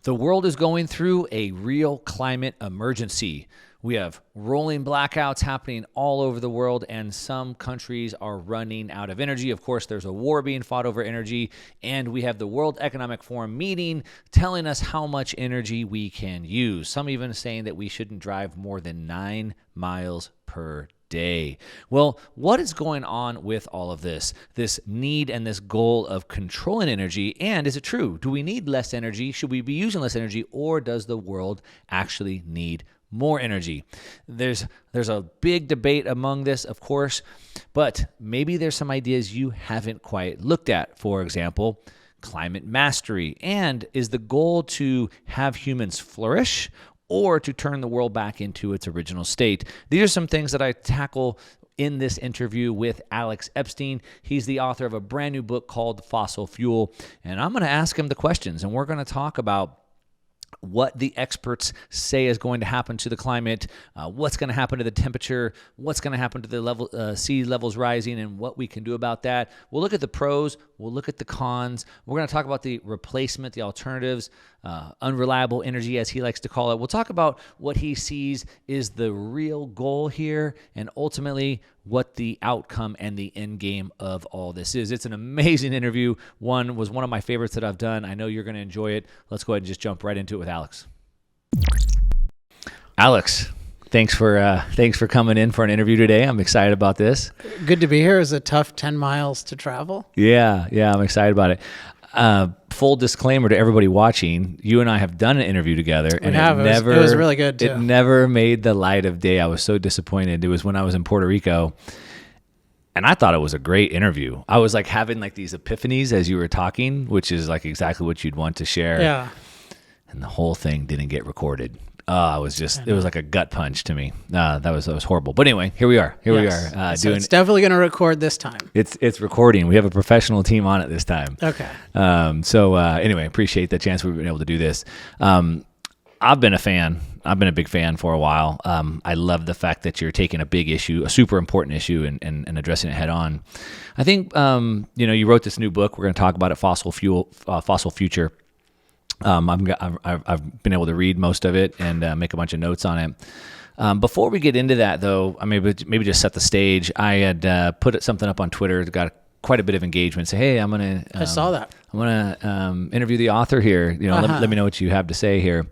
The world is going through a real climate emergency. We have rolling blackouts happening all over the world, and some countries are running out of energy. Of course, there's a war being fought over energy, and we have the World Economic Forum meeting telling us how much energy we can use. Some even saying that we shouldn't drive more than 9 miles per day. Well, what is going on with all of this need and this goal of controlling energy? And is it true? Do we need less energy? Should we be using less energy? Or does the world actually need more energy? There's a big debate among this, of course, but maybe there's some ideas you haven't quite looked at. For example, climate mastery. And is the goal to have humans flourish or to turn the world back into its original state? These are some things that I tackle in this interview with Alex Epstein. He's the author of a brand new book called Fossil Fuel, and I'm going to ask him the questions, and we're going to talk about what the experts say is going to happen to the climate, what's going to happen to the temperature, what's going to happen to the sea levels rising, and what we can do about that. We'll look at the pros, we'll look at the cons. We're going to talk about the replacement, the alternatives, unreliable energy, as he likes to call it. We'll talk about what he sees is the real goal here, and ultimately what the outcome and the end game of all this is. It's an amazing interview. Was one of my favorites that I've done. I know you're going to enjoy it. Let's go ahead and just jump right into it with Alex. Alex, thanks for coming in for an interview today. I'm excited about this. Good to be here. It was a tough 10 miles to travel. Yeah, I'm excited about it. Full disclaimer to everybody watching, you and I have done an interview together, and it was really good too. It never made the light of day. I was so disappointed. It was when I was in Puerto Rico, and I thought it was a great interview. I was like having like these epiphanies as you were talking, which is like exactly what you'd want to share. Yeah. And the whole thing didn't get recorded. It was like a gut punch to me. That was horrible. But anyway, here we are. So it's definitely going to record this time. It's recording. We have a professional team on it this time. Okay. Anyway, appreciate the chance we've been able to do this. I've been a fan. I've been a big fan for a while. I love the fact that you're taking a big issue, a super important issue, and addressing it head on. I think you wrote this new book. We're going to talk about it, Fossil Future. I've been able to read most of it and make a bunch of notes on it. Before we get into that, though, maybe just set the stage. I had put something up on Twitter, got quite a bit of engagement. Say, hey, I saw that. I'm gonna interview the author here. Let me know what you have to say here.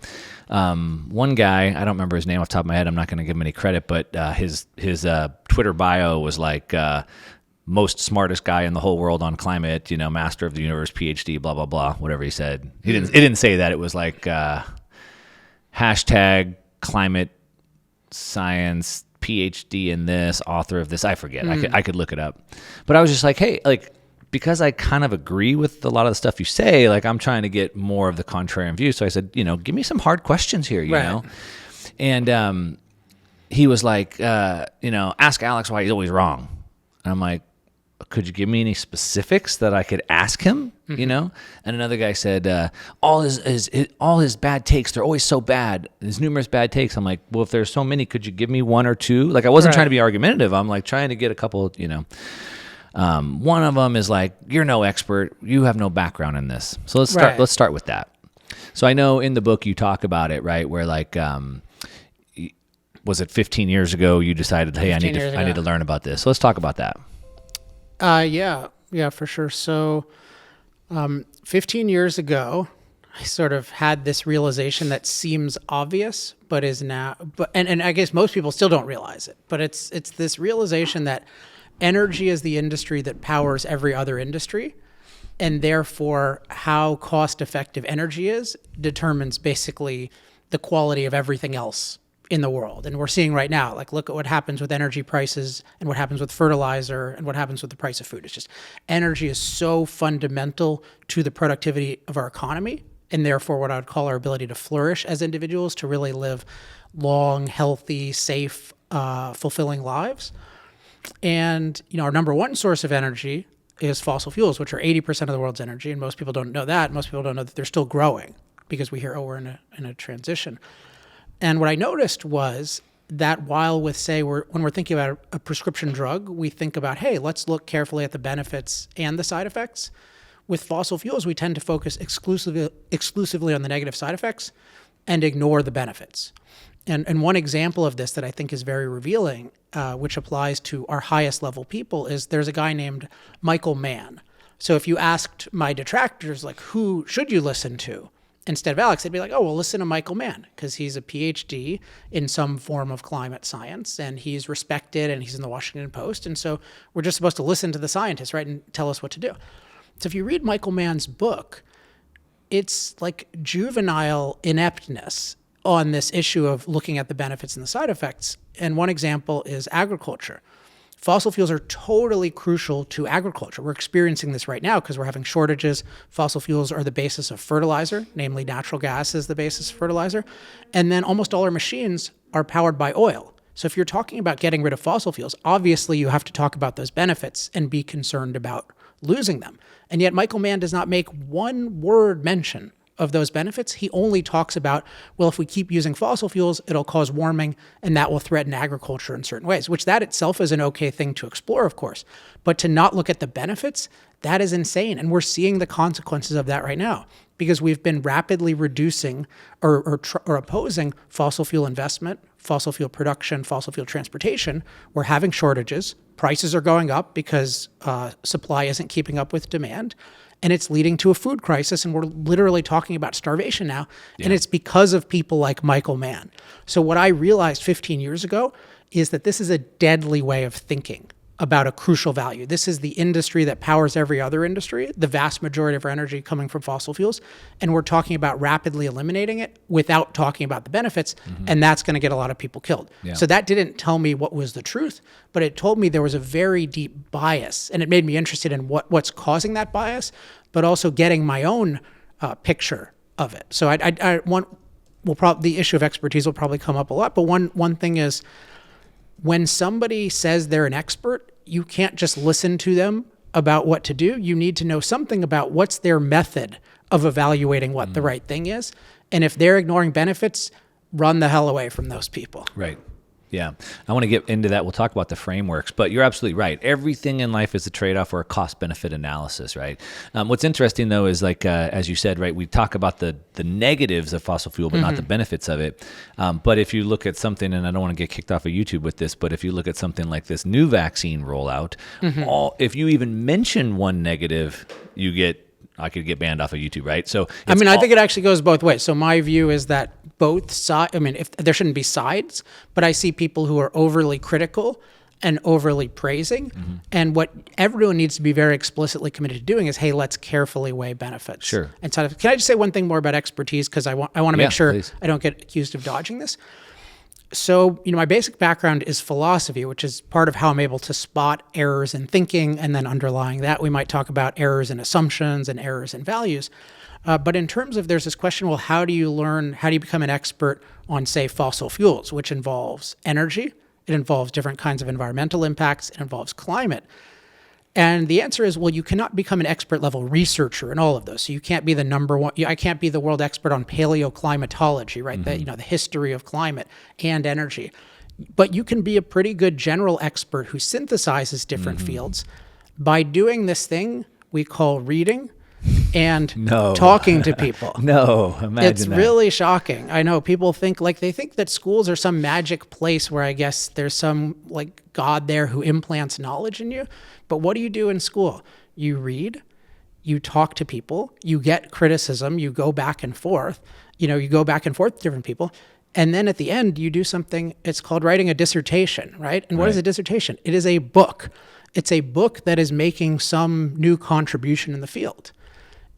One guy, I don't remember his name off the top of my head. I'm not going to give him any credit, but his Twitter bio was like. Most smartest guy in the whole world on climate, master of the universe, PhD, blah, blah, blah, whatever he said. It didn't say that. It was like hashtag climate science, PhD in this, author of this. I forget. I could look it up. But I was just like, hey, because I kind of agree with a lot of the stuff you say, I'm trying to get more of the contrarian view. So I said, give me some hard questions here, you know? And he was like, ask Alex why he's always wrong. And I'm like, could you give me any specifics that I could ask him? And another guy said, all his bad takes, they're always so bad. His numerous bad takes. I'm like, well, if there's so many, could you give me one or two? I wasn't trying to be argumentative. I'm like trying to get a couple, one of them is like, you're no expert. You have no background in this. So let's start with that. So I know in the book you talk about it, right? Where was it 15 years ago you decided, hey, I need to learn about this. So let's talk about that. Yeah, for sure. So 15 years ago, I sort of had this realization that seems obvious, but is now, and I guess most people still don't realize it, but it's this realization that energy is the industry that powers every other industry. And therefore, how cost-effective energy is determines basically the quality of everything else in the world. And we're seeing right now, look at what happens with energy prices and what happens with fertilizer and what happens with the price of food. It's just energy is so fundamental to the productivity of our economy, and therefore what I would call our ability to flourish as individuals, to really live long, healthy, safe, fulfilling lives. And our number one source of energy is fossil fuels, which are 80% of the world's energy. And most people don't know that. Most people don't know that they're still growing, because we hear, we're in a transition. And what I noticed was that while when we're thinking about a prescription drug, we think about, hey, let's look carefully at the benefits and the side effects. with fossil fuels, we tend to focus exclusively on the negative side effects and ignore the benefits. And one example of this that I think is very revealing, which applies to our highest level people, is there's a guy named Michael Mann. So if you asked my detractors, like, who should you listen to instead of Alex, they'd be like, oh, well, listen to Michael Mann, because he's a PhD in some form of climate science, and he's respected, and he's in the Washington Post. And so we're just supposed to listen to the scientists, right, and tell us what to do. So if you read Michael Mann's book, it's like juvenile ineptness on this issue of looking at the benefits and the side effects. And one example is agriculture. Fossil fuels are totally crucial to agriculture. We're experiencing this right now because we're having shortages. Fossil fuels are the basis of fertilizer, namely natural gas is the basis of fertilizer. And then almost all our machines are powered by oil. So if you're talking about getting rid of fossil fuels, obviously you have to talk about those benefits and be concerned about losing them. And yet Michael Mann does not make one word mention of those benefits. He only talks about, well, if we keep using fossil fuels, it'll cause warming, and that will threaten agriculture in certain ways, which that itself is an okay thing to explore, of course. But to not look at the benefits, that is insane. And we're seeing the consequences of that right now because we've been rapidly reducing or opposing fossil fuel investment, fossil fuel production, fossil fuel transportation. We're having shortages. Prices are going up because supply isn't keeping up with demand. And it's leading to a food crisis, and we're literally talking about starvation now. Yeah. And it's because of people like Michael Mann. So what I realized 15 years ago is that this is a deadly way of thinking about a crucial value. This is the industry that powers every other industry, the vast majority of our energy coming from fossil fuels. And we're talking about rapidly eliminating it without talking about the benefits. Mm-hmm. And that's going to get a lot of people killed. Yeah. So that didn't tell me what was the truth, but it told me there was a very deep bias. And it made me interested in what's causing that bias, but also getting my own picture of it. So the issue of expertise will probably come up a lot. But one thing is, when somebody says they're an expert, you can't just listen to them about what to do. You need to know something about what's their method of evaluating what the right thing is. And if they're ignoring benefits, run the hell away from those people. Right. Yeah. I want to get into that. We'll talk about the frameworks, but you're absolutely right. Everything in life is a trade-off or a cost-benefit analysis, right? What's interesting, though, is like, as you said, right, we talk about the negatives of fossil fuel, but not the benefits of it. But if you look at something, and I don't want to get kicked off of YouTube with this, but if you look at something like this new vaccine rollout, if you even mention one negative, I could get banned off of YouTube, right? So I think it actually goes both ways. So my view is that both sides, if there shouldn't be sides, but I see people who are overly critical and overly praising. Mm-hmm. And what everyone needs to be very explicitly committed to doing is, hey, let's carefully weigh benefits. Sure. And can I just say one thing more about expertise? Because I want to make sure please. I don't get accused of dodging this. So, my basic background is philosophy, which is part of how I'm able to spot errors in thinking. And then underlying that, we might talk about errors in assumptions and errors in values. But in terms of, there's this question, well, how do you become an expert on, say, fossil fuels, which involves energy, it involves different kinds of environmental impacts, it involves climate. And the answer is, well, you cannot become an expert level researcher in all of those. So you can't be the number one, I can't be the world expert on paleoclimatology, right? Mm-hmm. The history of climate and energy. But you can be a pretty good general expert who synthesizes different fields by doing this thing we call reading and talking to people. Imagine it's that. Really shocking. I know people think they think that schools are some magic place where I guess there's some like God there who implants knowledge in you. But what do you do in school? You read, you talk to people, you get criticism, you go back and forth, with different people. And then at the end, you do something, it's called writing a dissertation, right? And what is a dissertation? It is a book. It's a book that is making some new contribution in the field.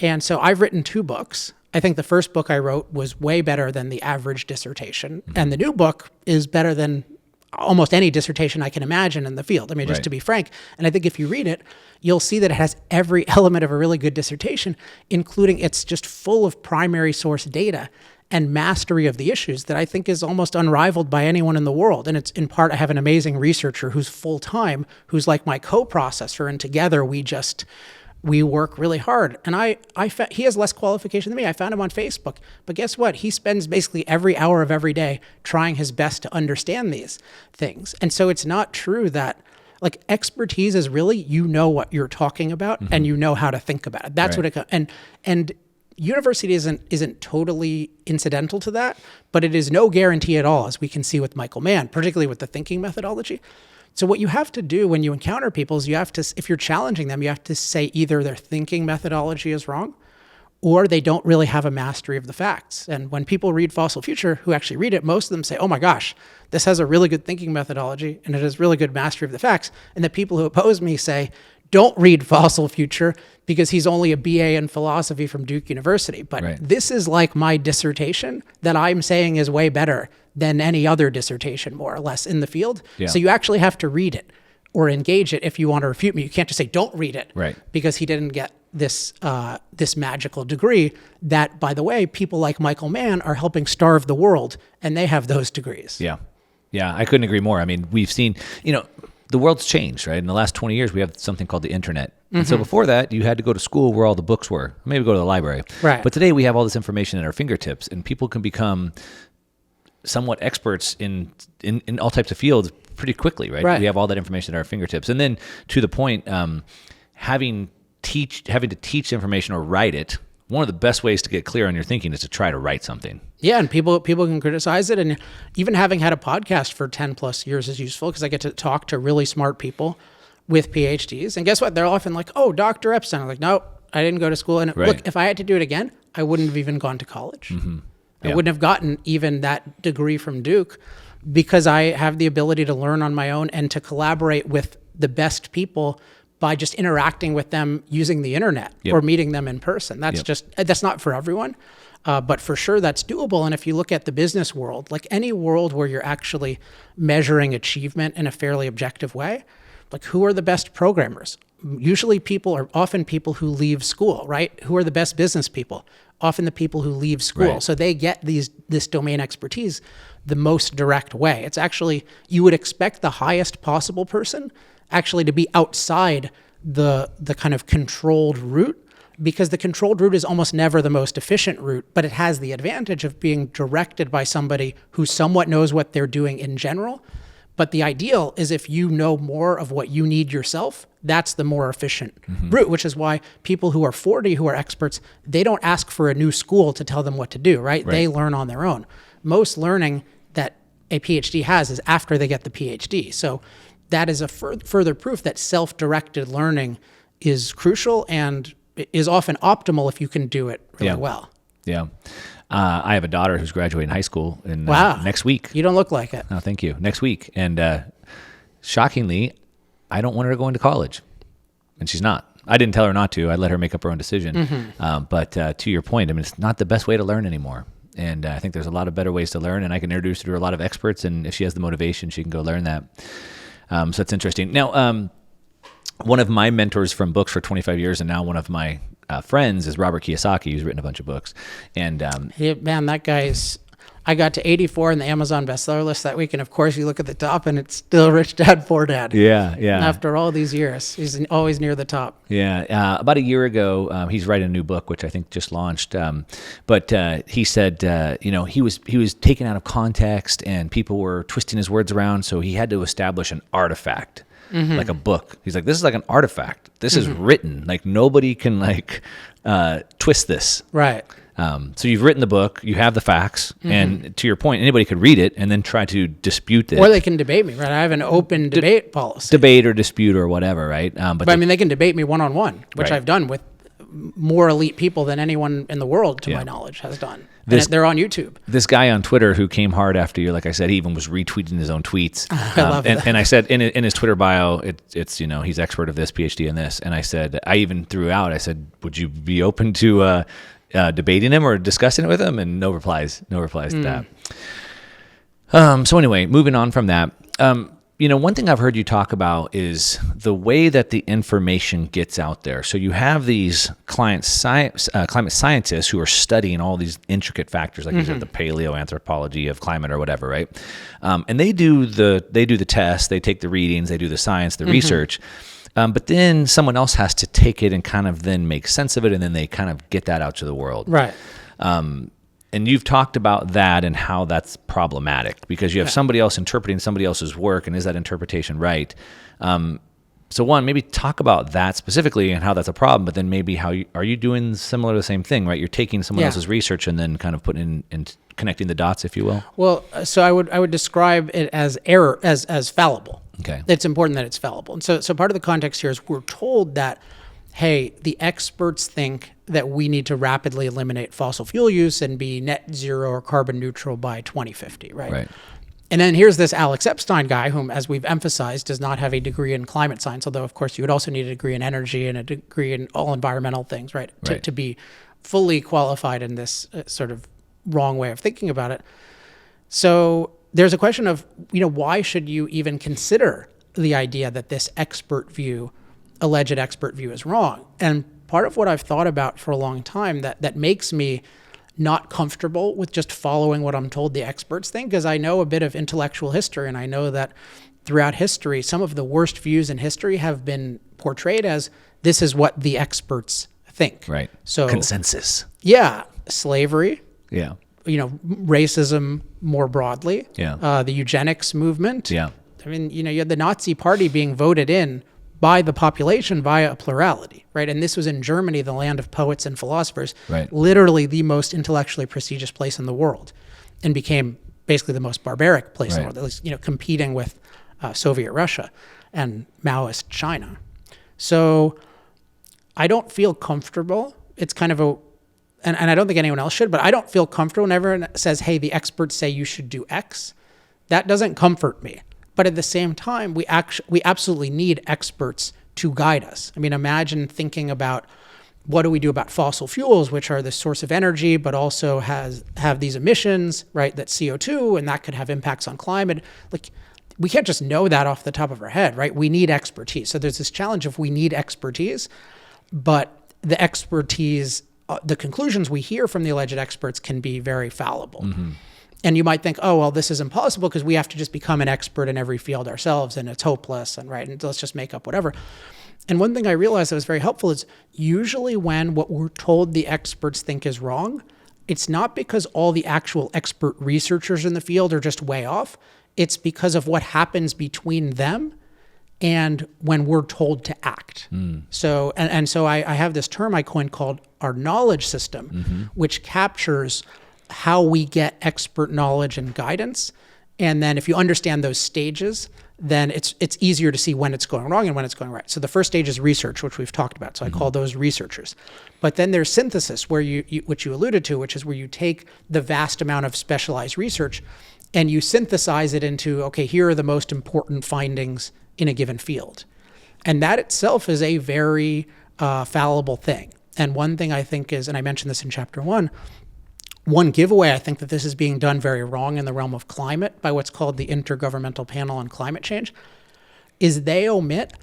And so I've written 2 books. I think the first book I wrote was way better than the average dissertation. Mm-hmm. And the new book is better than almost any dissertation I can imagine in the field. Just to be frank. And I think if you read it, you'll see that it has every element of a really good dissertation, including it's just full of primary source data and mastery of the issues that I think is almost unrivaled by anyone in the world. And it's in part, I have an amazing researcher who's full-time, who's like my co-processor, and together we work really hard. And he has less qualification than me. I found him on Facebook. But guess what? He spends basically every hour of every day trying his best to understand these things. And so it's not true that Like expertise is really, you know what you're talking about and you know how to think about it. That's Right. what and university isn't totally incidental to that, but it is no guarantee at all, as we can see with Michael Mann, particularly with the thinking methodology. So what you have to do when you encounter people is you have to, if you're challenging them, you have to say either their thinking methodology is wrong or they don't really have a mastery of the facts. And when people read Fossil Future, who actually read it, most of them say, oh my gosh, this has a really good thinking methodology and it has really good mastery of the facts. And the people who oppose me say, don't read Fossil Future because he's only a BA in philosophy from Duke University. But Right. this is like my dissertation that I'm saying is way better than any other dissertation, more or less, in the field. Yeah. So you actually have to read it or engage it if you want to refute me. You can't just say, don't read it, Right. because he didn't get this this magical degree that, by the way, people like Michael Mann are helping starve the world, and they have those degrees. Yeah. Yeah, I couldn't agree more. I mean, we've seen, the world's changed, right? In the last 20 years, we have something called the internet. And so before that, you had to go to school where all the books were, maybe go to the library. Right. But today we have all this information at our fingertips, and people can become somewhat experts in all types of fields pretty quickly, right? Right. We have all that information at our fingertips. And then to the point, having to teach information or write it, one of the best ways to get clear on your thinking is to try to write something. Yeah, and people can criticize it, and even having had a podcast for 10 plus years is useful because I get to talk to really smart people with PhDs. And guess what? They're often like, "Oh, Dr. Epstein." I'm like, "No, I didn't go to school." And Right. look, if I had to do it again, I wouldn't have even gone to college. I Yeah. wouldn't have gotten even that degree from Duke because I have the ability to learn on my own and to collaborate with the best people by just interacting with them using the internet Yep. or meeting them in person. That's Yep. that's not for everyone. But for sure, that's doable. And if you look at the business world, like any world where you're actually measuring achievement in a fairly objective way, like who are the best programmers? Usually often people who leave school, right? Who are the best business people? Often the people who leave school. Right. So they get this domain expertise the most direct way. It's actually, you would expect the highest possible person actually to be outside the kind of controlled route, because the controlled route is almost never the most efficient route, but it has the advantage of being directed by somebody who somewhat knows what they're doing in general. But the ideal is if you know more of what you need yourself, that's the more efficient route, which is why people who are 40, who are experts, they don't ask for a new school to tell them what to do, right? They learn on their own. Most learning that a PhD has is after they get the PhD. So that is a further proof that self-directed learning is crucial and is often optimal if you can do it really well. Yeah. I have a daughter who's graduating high school in Wow. next week. You don't look like it. Oh, thank you. Next week. And shockingly, I don't want her going to college. And she's not. I didn't tell her not to. I let her make up her own decision. But to your point, I mean, it's not the best way to learn anymore. And I think there's a lot of better ways to learn. And I can introduce her to a lot of experts. And if she has the motivation, she can go learn that. So that's interesting. Now, one of my mentors from books for 25 years and now one of my friends is Robert Kiyosaki, who's written a bunch of books. And Man, that guy's... I got to 84 in the Amazon bestseller list that week, and of course you look at the top and it's still Rich Dad, Poor Dad. yeah. After all these years, he's always near the top. Yeah. About a year ago, he's writing a new book, which I think just launched. But he said, he was taken out of context and people were twisting his words around. So he had to establish an artifact, like a book. He's like, this is like an artifact. This is written. Like nobody can twist this. Right. So you've written the book, you have the facts, and to your point, anybody could read it and then try to dispute it. Or they can debate me, right? I have an open debate policy. Debate or dispute or whatever, right? But I mean, they can debate me one-on-one, which Right. I've done with more elite people than anyone in the world, to Yeah. my knowledge, has done. This- And they're on YouTube. This guy on Twitter who came hard after you, like I said, he even was retweeting his own tweets. I love that. And I said in his Twitter bio, it's he's expert of this, PhD in this. And I said, I even threw out, I said, would you be open to debating him or discussing it with him? And no replies to that. So anyway, moving on from that, one thing I've heard you talk about is the way that the information gets out there. So you have these climate scientists who are studying all these intricate factors, like you said, the paleoanthropology of climate or whatever, right? And they do the tests, they take the readings, they do the science, the research. But then someone else has to take it and kind of then make sense of it, and then they kind of get that out to the world. Right. And you've talked about that and how that's problematic because you have somebody else interpreting somebody else's work, and is that interpretation right? So one, maybe talk about that specifically and how that's a problem, but then maybe are you doing similar to the same thing, right? You're taking someone else's research and then kind of putting in connecting the dots, if you will. Well, so I would describe it as error, as fallible. Okay. It's important that it's fallible. And so part of the context here is we're told that, hey, the experts think that we need to rapidly eliminate fossil fuel use and be net zero or carbon neutral by 2050, right? Right. And then here's this Alex Epstein guy, whom, as we've emphasized, does not have a degree in climate science, although, of course, you would also need a degree in energy and a degree in all environmental things, right? To be fully qualified in this sort of wrong way of thinking about it. So there's a question of, why should you even consider the idea that this alleged expert view is wrong? And part of what I've thought about for a long time that makes me not comfortable with just following what I'm told the experts think, because I know a bit of intellectual history, and I know that throughout history, some of the worst views in history have been portrayed as this is what the experts think. Right. So consensus. Yeah. Slavery. Yeah. Racism more broadly. Yeah. The eugenics movement. Yeah. I mean, you had the Nazi Party being voted in by the population via a plurality, right? And this was in Germany, the land of poets and philosophers, right. Literally the most intellectually prestigious place in the world, and became basically the most barbaric place in the world, at least, competing with Soviet Russia and Maoist China. So I don't feel comfortable. It's kind of and I don't think anyone else should, but I don't feel comfortable when everyone says, hey, the experts say you should do X. That doesn't comfort me. But at the same time, we absolutely need experts to guide us. I mean, imagine thinking about what do we do about fossil fuels, which are the source of energy, but also have these emissions, right? That CO2, and that could have impacts on climate. Like, we can't just know that off the top of our head, right? We need expertise. So there's this challenge of we need expertise, but the expertise, the conclusions we hear from the alleged experts can be very fallible. Mm-hmm. And you might think, oh, well, this is impossible because we have to just become an expert in every field ourselves, and it's hopeless, and let's just make up whatever. And one thing I realized that was very helpful is usually when what we're told the experts think is wrong, it's not because all the actual expert researchers in the field are just way off. It's because of what happens between them and when we're told to act. So, and so I have this term I coined called our knowledge system, which captures how we get expert knowledge and guidance. And then if you understand those stages, then it's easier to see when it's going wrong and when it's going right. So the first stage is research, which we've talked about. So I call those researchers. But then there's synthesis, where which you alluded to, which is where you take the vast amount of specialized research and you synthesize it into, okay, here are the most important findings in a given field. And that itself is a very fallible thing. And one thing I think is, and I mentioned this in chapter one giveaway I think that this is being done very wrong in the realm of climate by what's called the Intergovernmental Panel on Climate Change, is they omit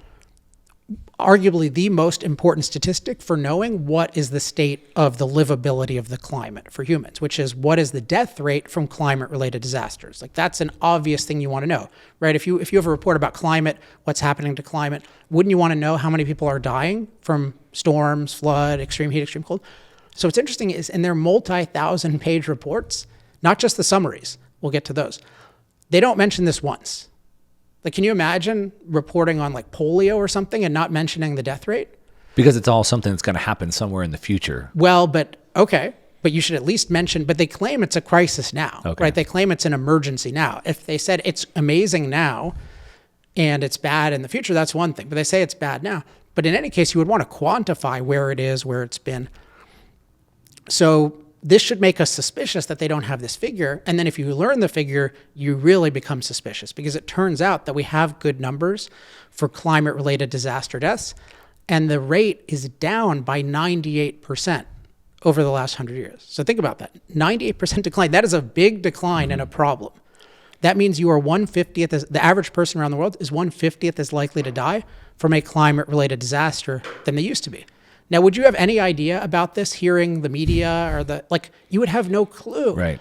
arguably the most important statistic for knowing what is the state of the livability of the climate for humans, which is what is the death rate from climate-related disasters. Like, that's an obvious thing you want to know, right? If you have a report about climate, what's happening to climate, wouldn't you want to know how many people are dying from storms, flood, extreme heat, extreme cold? So what's interesting is in their multi-thousand page reports, not just the summaries, we'll get to those, they don't mention this once. Like, can you imagine reporting on like polio or something and not mentioning the death rate? Because it's all something that's going to happen somewhere in the future. Well, but you should at least mention, but they claim it's a crisis now, right? They claim it's an emergency now. If they said it's amazing now and it's bad in the future, that's one thing, but they say it's bad now. But in any case, you would want to quantify where it is, where it's been. So this should make us suspicious that they don't have this figure. And then if you learn the figure, you really become suspicious, because it turns out that we have good numbers for climate-related disaster deaths, and the rate is down by 98% over the last 100 years. So think about that. 98% decline. That is a big decline and a problem. That means you are 1/50th, the average person around the world is 1/50th as likely to die from a climate-related disaster than they used to be. Now, would you have any idea about this hearing the media or you would have no clue. Right.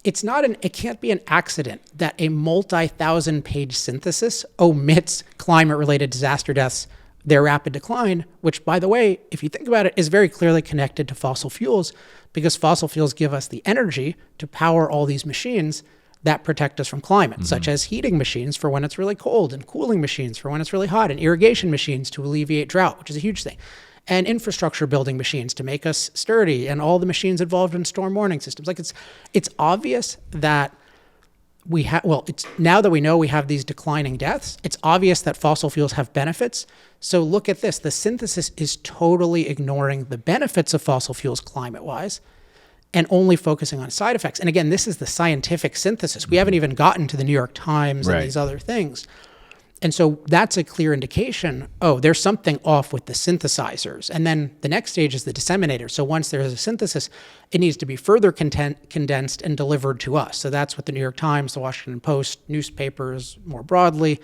It can't be an accident that a multi-thousand page synthesis omits climate-related disaster deaths, their rapid decline, which, by the way, if you think about it, is very clearly connected to fossil fuels, because fossil fuels give us the energy to power all these machines that protect us from climate, such as heating machines for when it's really cold, and cooling machines for when it's really hot, and irrigation machines to alleviate drought, which is a huge thing, and infrastructure building machines to make us sturdy, and all the machines involved in storm warning systems. Like it's obvious that we have, well, it's now that we know we have these declining deaths, it's obvious that fossil fuels have benefits. So look at this. The synthesis is totally ignoring the benefits of fossil fuels climate-wise and only focusing on side effects. And again, this is the scientific synthesis. We haven't even gotten to the New York Times and these other things. And so that's a clear indication, oh, there's something off with the synthesizers. And then the next stage is the disseminator. So once there's a synthesis, it needs to be further condensed and delivered to us. So that's what the New York Times, the Washington Post, newspapers more broadly,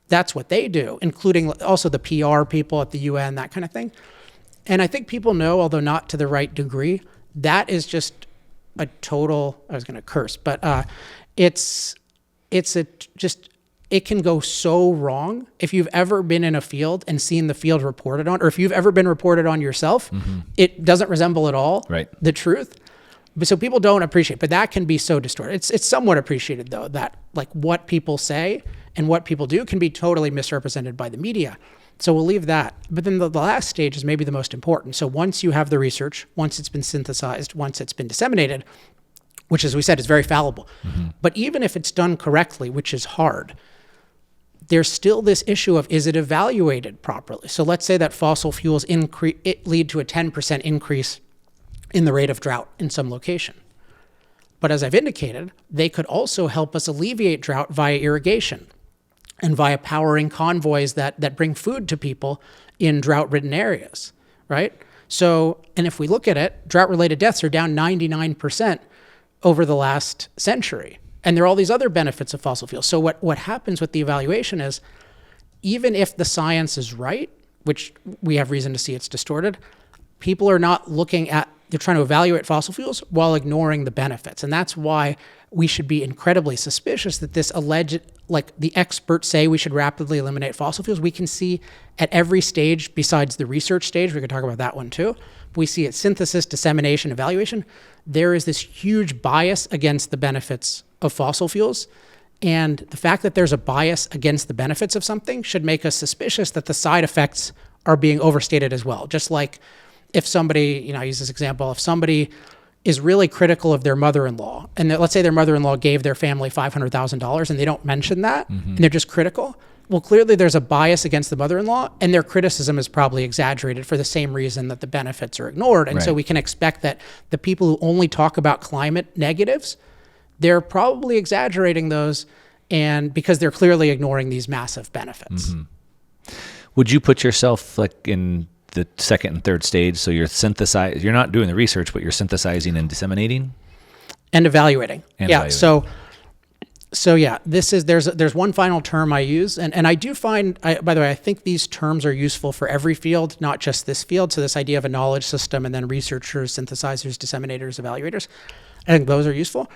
that's what they do, including also the PR people at the UN, that kind of thing. And I think people know, although not to the right degree, that is just a total, I was going to curse, but it can go so wrong. If you've ever been in a field and seen the field reported on, or if you've ever been reported on yourself, it doesn't resemble at all the truth. But so people don't appreciate, but that can be so distorted. It's somewhat appreciated though, that like what people say and what people do can be totally misrepresented by the media. So we'll leave that. But then the last stage is maybe the most important. So once you have the research, once it's been synthesized, once it's been disseminated, which as we said is very fallible. But even if it's done correctly, which is hard, there's still this issue of, is it evaluated properly? So let's say that fossil fuels lead to a 10% increase in the rate of drought in some location. But as I've indicated, they could also help us alleviate drought via irrigation and via powering convoys that bring food to people in drought-ridden areas, right? So, and if we look at it, drought-related deaths are down 99% over the last century. And there are all these other benefits of fossil fuels. So what happens with the evaluation is, even if the science is right, which we have reason to see it's distorted, people are not looking at, they're trying to evaluate fossil fuels while ignoring the benefits. And that's why we should be incredibly suspicious that this alleged, like the experts say we should rapidly eliminate fossil fuels. We can see at every stage besides the research stage, we could talk about that one too. We see at synthesis, dissemination, evaluation, there is this huge bias against the benefits of fossil fuels. And the fact that there's a bias against the benefits of something should make us suspicious that the side effects are being overstated as well. Just like if somebody, I use this example, if somebody is really critical of their mother-in-law, and let's say their mother-in-law gave their family $500,000 and they don't mention that, and they're just critical, well, clearly there's a bias against the mother-in-law, and their criticism is probably exaggerated for the same reason that the benefits are ignored. And so we can expect that the people who only talk about climate negatives, they're probably exaggerating those, and because they're clearly ignoring these massive benefits. Would you put yourself like in the second and third stage? So you're not doing the research, but you're synthesizing and disseminating and evaluating. So yeah, there's one final term I use, and I do find, by the way, I think these terms are useful for every field, not just this field. So this idea of a knowledge system and then researchers, synthesizers, disseminators, evaluators, I think those are useful.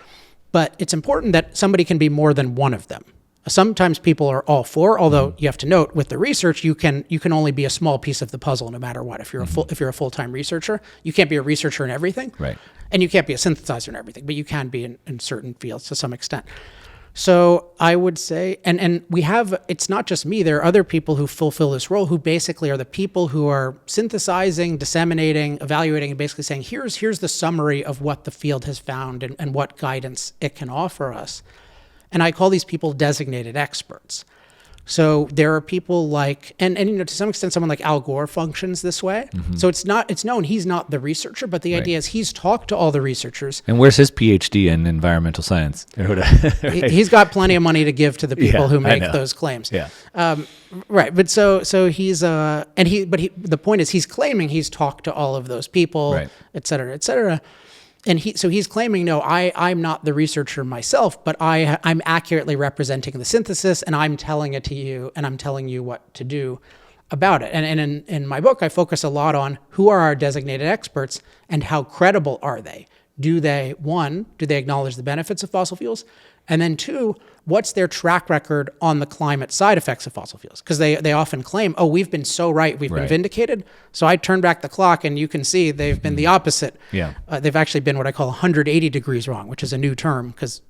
But it's important that somebody can be more than one of them. Sometimes people are all four, although you have to note with the research, you can only be a small piece of the puzzle no matter what. If you're a full-time researcher, you can't be a researcher in everything. Right. And you can't be a synthesizer in everything, but you can be in certain fields to some extent. So I would say, and we have, it's not just me, there are other people who fulfill this role who basically are the people who are synthesizing, disseminating, evaluating, and basically saying, here's the summary of what the field has found and what guidance it can offer us. And I call these people designated experts. So there are people like, and to some extent, someone like Al Gore functions this way. So it's known he's not the researcher, but the idea is he's talked to all the researchers. And where's his PhD in environmental science? He's got plenty of money to give to the people who make those claims. Right. But so he's the point is he's claiming he's talked to all of those people, et cetera, et cetera. And he's claiming, no, I'm not the researcher myself, but I'm accurately representing the synthesis, and I'm telling it to you, and I'm telling you what to do about it. And in my book, I focus a lot on who are our designated experts and how credible are they, do they acknowledge the benefits of fossil fuels? And then two, what's their track record on the climate side effects of fossil fuels? Because they often claim, oh, we've been so right, we've been vindicated. So I turn back the clock and you can see they've been the opposite. Yeah. They've actually been what I call 180 degrees wrong, which is a new term because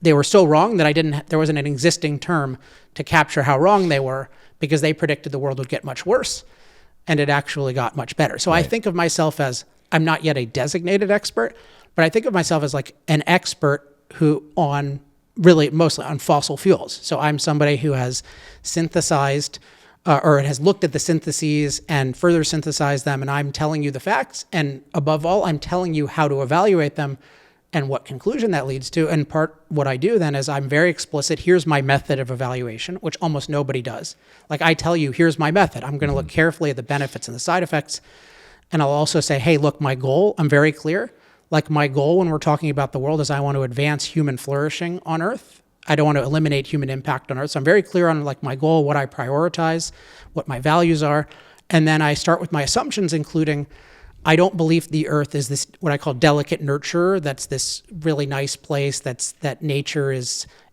they were so wrong that there wasn't an existing term to capture how wrong they were because they predicted the world would get much worse and it actually got much better. So I think of myself as, I'm not yet a designated expert, but I think of myself as like an expert who on really mostly on fossil fuels. So I'm somebody who has synthesized or has looked at the syntheses and further synthesized them. And I'm telling you the facts. And above all, I'm telling you how to evaluate them and what conclusion that leads to. And what I do then is I'm very explicit. Here's my method of evaluation, which almost nobody does. Like I tell you, here's my method. I'm going to look carefully at the benefits and the side effects. And I'll also say, hey, look, my goal, I'm very clear. Like my goal when we're talking about the world is I want to advance human flourishing on Earth. I don't want to eliminate human impact on Earth. So I'm very clear on like my goal, what I prioritize, what my values are. And then I start with my assumptions, including I don't believe the Earth is this, what I call delicate nurturer. That's this really nice place that nature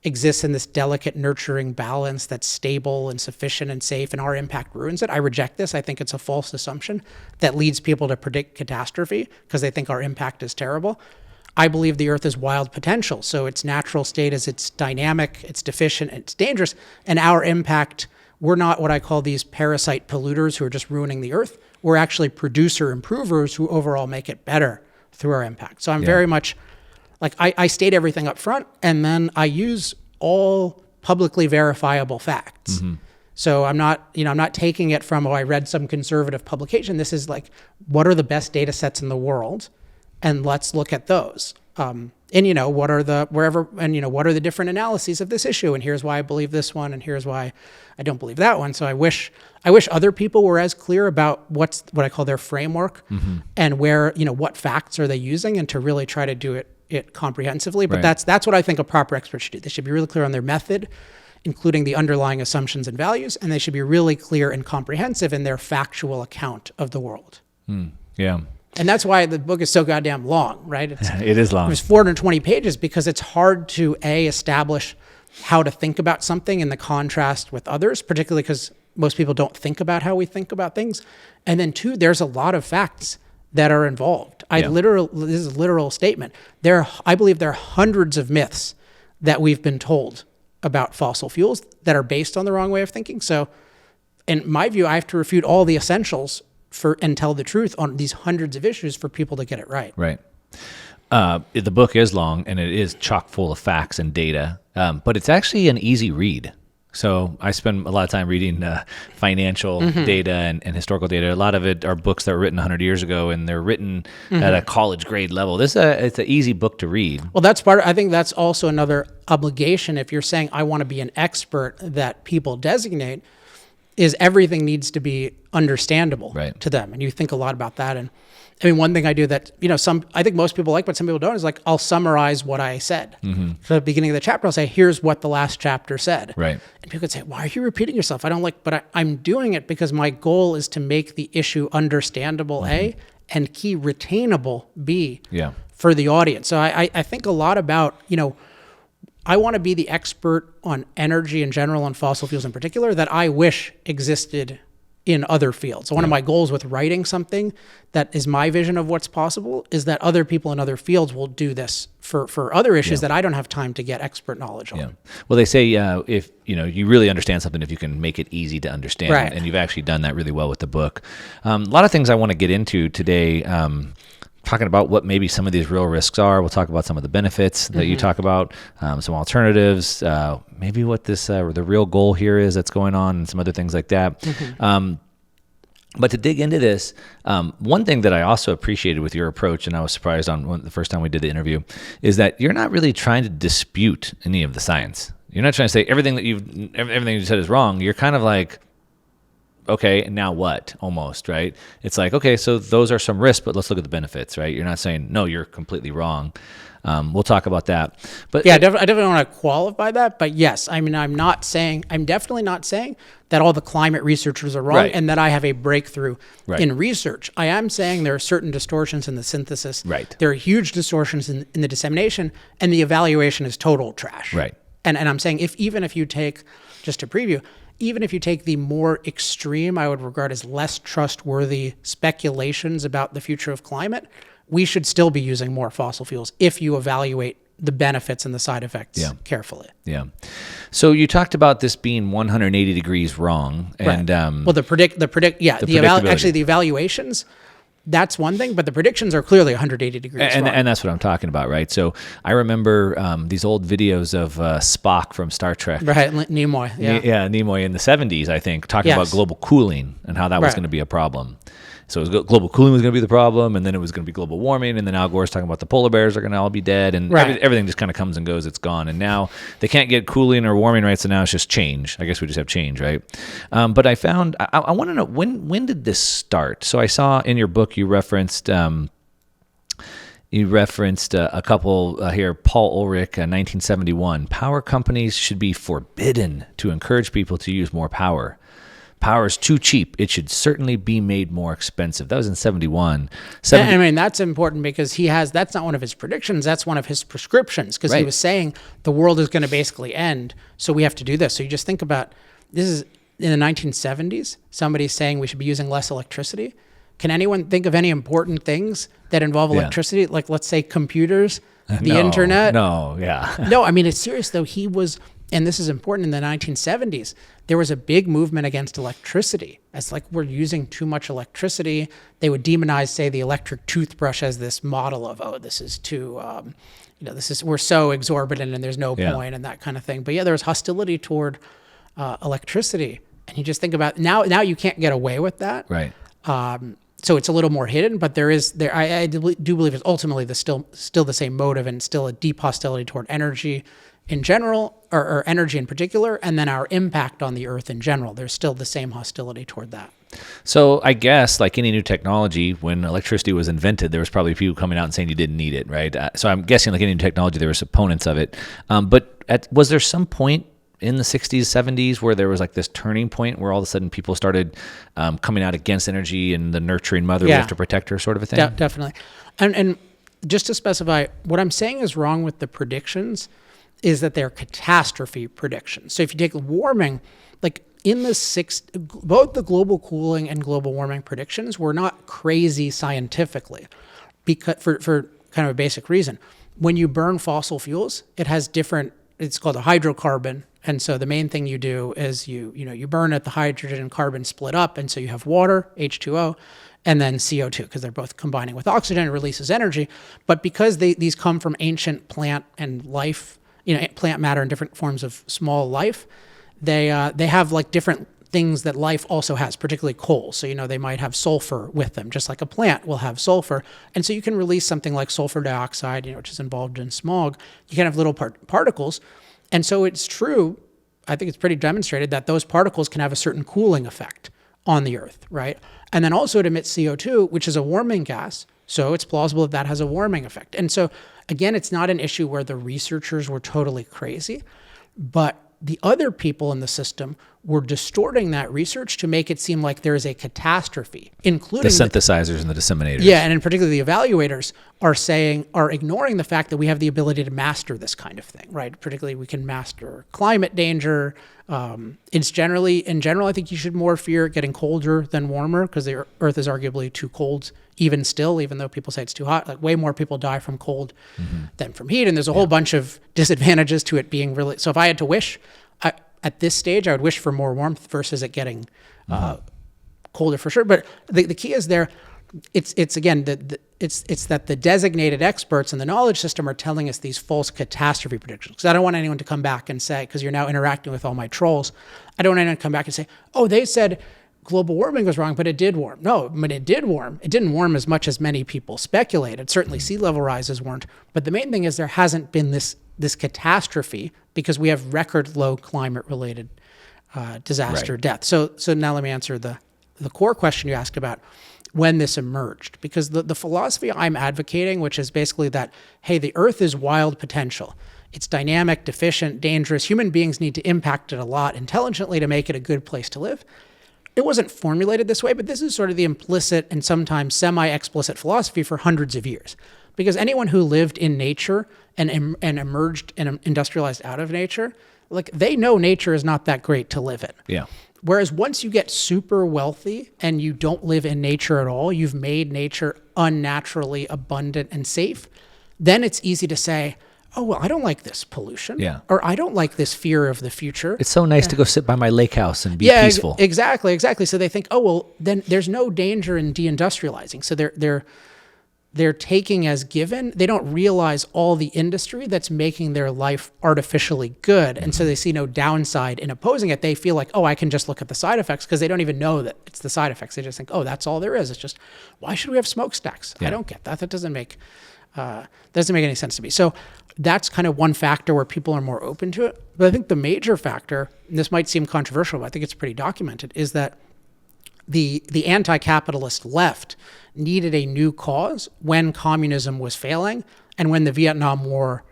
exists in this delicate nurturing balance that's stable and sufficient and safe, and our impact ruins it. I reject this. I think it's a false assumption that leads people to predict catastrophe because they think our impact is terrible. I believe the Earth is wild potential. So its natural state is it's dynamic, it's deficient, it's dangerous. And our impact, we're not what I call these parasite polluters who are just ruining the Earth. We're actually producer improvers who overall make it better through our impact. So I'm very much like I state everything up front, and then I use all publicly verifiable facts. Mm-hmm. So I'm not taking it from, I read some conservative publication. This is like, what are the best data sets in the world? And let's look at those. And what are the different analyses of this issue? And here's why I believe this one, and here's why I don't believe that one. So I wish other people were as clear about what I call their framework, and where, what facts are they using, and to really try to do it comprehensively. But that's what I think a proper expert should do. They should be really clear on their method, including the underlying assumptions and values, and they should be really clear and comprehensive in their factual account of the world. Yeah. And that's why the book is so goddamn long, right? It is long. It was 420 pages because it's hard to establish how to think about something in the contrast with others, particularly because most people don't think about how we think about things. And then two, there's a lot of facts that are involved. This is a literal statement. I believe there are hundreds of myths that we've been told about fossil fuels that are based on the wrong way of thinking. So in my view, I have to refute all the essentials and tell the truth on these hundreds of issues for people to get it right. Right. The book is long and it is chock full of facts and data, but it's actually an easy read. So I spend a lot of time reading financial data and historical data. A lot of it are books that were written 100 years ago, and they're written at a college grade level. It's an easy book to read. Well, I think that's also another obligation. If you're saying, I want to be an expert that people designate, is everything needs to be understandable to them. And you think a lot about that. And I mean, one thing I do that, I think most people like, but some people don't, is like, I'll summarize what I said. So at the beginning of the chapter, I'll say, here's what the last chapter said. Right. And people could say, why are you repeating yourself? I'm doing it because my goal is to make the issue understandable, A, and key retainable, B, for the audience. So I think a lot about, I want to be the expert on energy in general and fossil fuels in particular that I wish existed in other fields. So one of my goals with writing something that is my vision of what's possible is that other people in other fields will do this for other issues that I don't have time to get expert knowledge on. Yeah. Well, they say if you really understand something, if you can make it easy to understand, and you've actually done that really well with the book. A lot of things I want to get into today. Talking about what maybe some of these real risks are. We'll talk about some of the benefits that you talk about, some alternatives, maybe what the real goal here is that's going on, and some other things like that. But to dig into this, one thing that I also appreciated with your approach, and I was surprised on the first time we did the interview, is that you're not really trying to dispute any of the science. You're not trying to say everything you said is wrong. You're kind of like, okay, now what? Almost, right? It's like, okay, so those are some risks, but let's look at the benefits, right? You're not saying, no, you're completely wrong. We'll talk about that. But Yeah, I definitely want to qualify that. But yes, I mean, I'm definitely not saying that all the climate researchers are wrong Right. and that I have a breakthrough Right. in research. I am saying there are certain distortions in the synthesis. Right. There are huge distortions in the dissemination, and the evaluation is total trash. Right. And I'm saying even if you take, just to preview, even if you take the more extreme, I would regard as less trustworthy speculations about the future of climate, we should still be using more fossil fuels if you evaluate the benefits and the side effects carefully. Yeah. So you talked about this being 180 degrees wrong, and Well, the evaluations, that's one thing, but the predictions are clearly 180 degrees wrong. and that's what I'm talking about, right? So I remember these old videos of Spock from Star Trek. Right, Nimoy. Yeah. Nimoy in the 70s, I think, talking about global cooling and how that was Right. going to be a problem. So global cooling was going to be the problem, and then it was going to be global warming, and then Al Gore's talking about the polar bears are going to all be dead, and everything just kind of comes and goes. It's gone, and now they can't get cooling or warming right, so now it's just change. I guess we just have change, right? But I found I want to know when did this start? So I saw in your book you referenced. A couple here, Paul Ulrich, 1971. Power companies should be forbidden to encourage people to use more power. Power is too cheap. It should certainly be made more expensive. That was in 71. I mean, that's important because that's not one of his predictions. That's one of his prescriptions because he was saying the world is going to basically end. So we have to do this. So you just think about, this is in the 1970s, somebody's saying we should be using less electricity. Can anyone think of any important things that involve electricity? Like, let's say computers, the internet? No, yeah. No, I mean, it's serious though. And this is important, in the 1970s, there was a big movement against electricity. It's like we're using too much electricity. They would demonize, say, the electric toothbrush as this model of, this is too, we're so exorbitant and there's no point and that kind of thing. But yeah, there was hostility toward electricity. And you just think about, now you can't get away with that. Right. So it's a little more hidden, but I do believe it's ultimately still the same motive and still a deep hostility toward energy in general, or energy in particular, and then our impact on the earth in general. There's still the same hostility toward that. So I guess, like any new technology, when electricity was invented, there was probably people coming out and saying you didn't need it, right? So I'm guessing, like any new technology, there were opponents of it. But was there some point in the 60s, 70s, where there was like this turning point where all of a sudden people started coming out against energy and the nurturing mother, we have to protect her sort of a thing? Definitely. And just to specify, what I'm saying is wrong with the predictions is that they're catastrophe predictions. So if you take warming, like in both the global cooling and global warming predictions were not crazy scientifically, because for kind of a basic reason. When you burn fossil fuels, it has it's called a hydrocarbon. And so the main thing you do is you burn it, the hydrogen and carbon split up, and so you have water, H2O, and then CO2, because they're both combining with oxygen, it releases energy. But because these come from ancient plant and life, plant matter and different forms of small life, they have like different things that life also has, particularly coal. So, they might have sulfur with them, just like a plant will have sulfur. And so you can release something like sulfur dioxide, which is involved in smog. You can have little particles. And so it's true, I think it's pretty demonstrated that those particles can have a certain cooling effect on the earth, right? And then also it emits CO2, which is a warming gas. So it's plausible that has a warming effect. And so again, it's not an issue where the researchers were totally crazy, but the other people in the system were distorting that research to make it seem like there is a catastrophe, including the synthesizers and the disseminators. Yeah, and in particular, the evaluators are ignoring the fact that we have the ability to master this kind of thing, right? Particularly, we can master climate danger. In general, I think you should more fear getting colder than warmer, because the Earth is arguably too cold, even though people say it's too hot. Like way more people die from cold than from heat, and there's a whole bunch of disadvantages to it being really. So if I had to wish, at this stage, I would wish for more warmth versus it getting colder for sure. But the key is there. It's that the designated experts in the knowledge system are telling us these false catastrophe predictions. Because I don't want anyone to come back and say, because you're now interacting with all my trolls, I don't want anyone to come back and say, oh, they said global warming was wrong, but it did warm. No, but it did warm. It didn't warm as much as many people speculated. Certainly sea level rises weren't. But the main thing is there hasn't been this catastrophe because we have record low climate related disaster death. So now let me answer the core question you asked about when this emerged, because the philosophy I'm advocating, which is basically that, hey, the earth is wild potential. It's dynamic, deficient, dangerous. Human beings need to impact it a lot intelligently to make it a good place to live. It wasn't formulated this way, but this is sort of the implicit and sometimes semi-explicit philosophy for hundreds of years. Because anyone who lived in nature and emerged and industrialized out of nature, like, they know nature is not that great to live in. Yeah. Whereas once you get super wealthy and you don't live in nature at all, you've made nature unnaturally abundant and safe, then it's easy to say, oh, well, I don't like this pollution. Yeah. Or I don't like this fear of the future. It's so nice to go sit by my lake house and be peaceful. Exactly. So they think, oh, well, then there's no danger in deindustrializing. So they're taking as given. They don't realize all the industry that's making their life artificially good. And so they see no downside in opposing it. They feel like, oh, I can just look at the side effects, because they don't even know that it's the side effects. They just think, oh, that's all there is. It's just, why should we have smokestacks? Yeah. I don't get that. That doesn't make any sense to me. So that's kind of one factor where people are more open to it. But I think the major factor, and this might seem controversial, but I think it's pretty documented, is that the anti-capitalist left needed a new cause when communism was failing and when the Vietnam War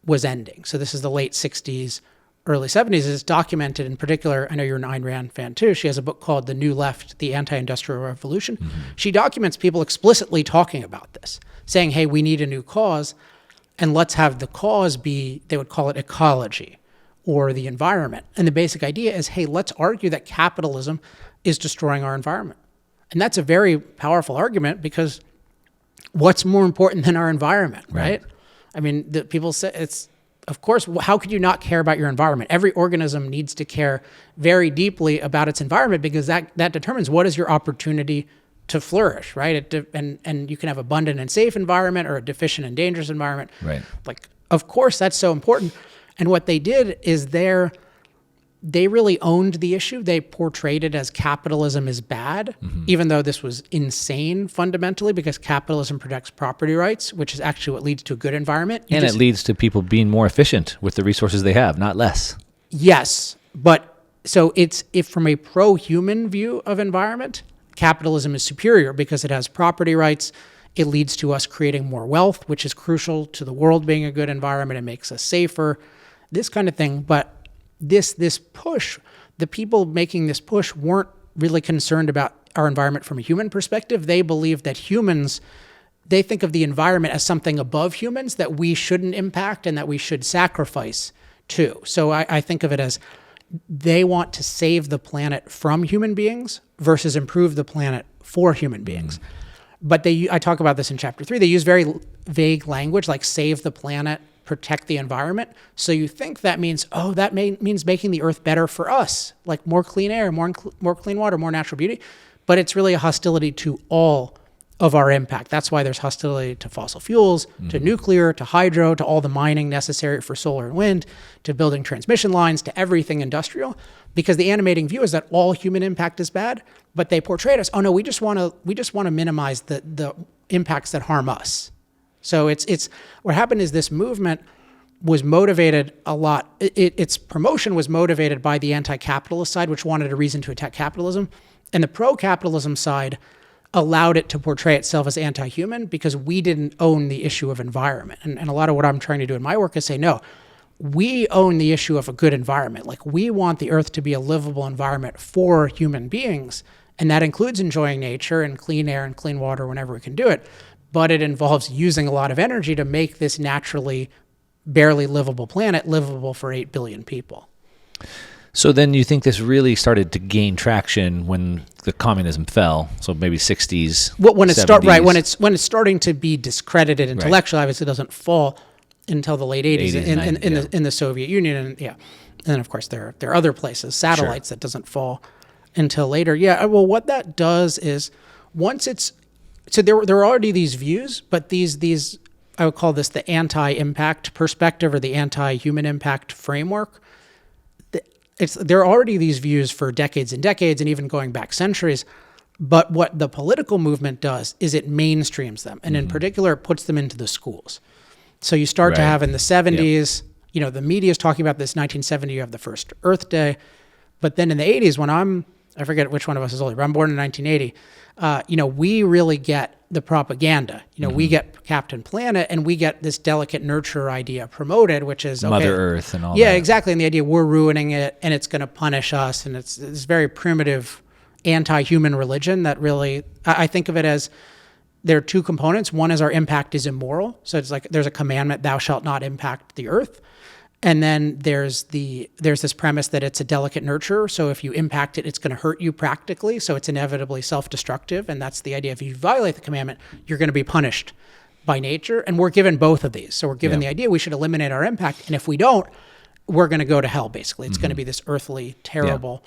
was ending. So this is the late 60s, early 70s. It's documented in particular. I know you're an Ayn Rand fan too. She has a book called The New Left, The Anti-Industrial Revolution. Mm-hmm. She documents people explicitly talking about this, saying, hey, we need a new cause, and let's have the cause be, they would call it ecology or the environment. And the basic idea is, hey, let's argue that capitalism is destroying our environment. And that's a very powerful argument, because what's more important than our environment, right? I mean, people say it's, of course, how could you not care about your environment? Every organism needs to care very deeply about its environment, because that determines what is your opportunity to flourish, right? And you can have abundant and safe environment or a deficient and dangerous environment. Right. Like, of course, that's so important. And what they did is they really owned the issue. They portrayed it as capitalism is bad, even though this was insane fundamentally, because capitalism protects property rights, which is actually what leads to a good environment. And it leads to people being more efficient with the resources they have, not less. Yes. But so if from a pro-human view of environment, capitalism is superior because it has property rights. It leads to us creating more wealth, which is crucial to the world being a good environment. It makes us safer, this kind of thing. But this push, the people making this push weren't really concerned about our environment from a human perspective. They believe that they think of the environment as something above humans that we shouldn't impact and that we should sacrifice to. So I think of it as they want to save the planet from human beings versus improve the planet for human beings. But I talk about this in chapter 3. They use very vague language like save the planet, protect the environment. So you think that means, means making the earth better for us, like more clean air, more clean water, more natural beauty. But it's really a hostility to all of our impact. That's why there's hostility to fossil fuels, to nuclear, to hydro, to all the mining necessary for solar and wind, to building transmission lines, to everything industrial, because the animating view is that all human impact is bad, but they portray it as, oh no, we just want to minimize the impacts that harm us. So it's what happened is this movement was motivated a lot. Its promotion was motivated by the anti-capitalist side, which wanted a reason to attack capitalism, and the pro-capitalism side allowed it to portray itself as anti-human because we didn't own the issue of environment. And a lot of what I'm trying to do in my work is say, no, we own the issue of a good environment. Like, we want the earth to be a livable environment for human beings. And that includes enjoying nature and clean air and clean water whenever we can do it. But it involves using a lot of energy to make this naturally barely livable planet livable for 8 billion people. So then you think this really started to gain traction when the communism fell? So maybe 60s, when it's 70s. when it's starting to be discredited intellectually. Obviously, it doesn't fall until the late 80s, 90s, in the Soviet Union, and then of course there are other places, satellites, that doesn't fall until later. Yeah, well, what that does is there are already these views, but these I would call this the anti-impact perspective or the anti-human impact framework. There are already these views for decades and decades, and even going back centuries. But what the political movement does is it mainstreams them, and in particular, it puts them into the schools. So you start to have in the 70s, the media is talking about this. 1970, you have the first Earth Day, but then in the 80s, when I'm I forget which one of us is older, but I'm born in 1980. We really get the propaganda. We get Captain Planet, and we get this delicate nurture idea promoted, which is Mother Earth and all that. Yeah, exactly. And the idea we're ruining it, and it's going to punish us, and it's this very primitive, anti-human religion that really, I think of it as there are two components. One is our impact is immoral, so it's like there's a commandment: "Thou shalt not impact the earth." And then there's this premise that it's a delicate nurture. So if you impact it, it's going to hurt you practically. So it's inevitably self-destructive. And that's the idea. If you violate the commandment, you're going to be punished by nature. And we're given both of these. So we're given the idea we should eliminate our impact. And if we don't, we're going to go to hell, basically. It's going to be this earthly, terrible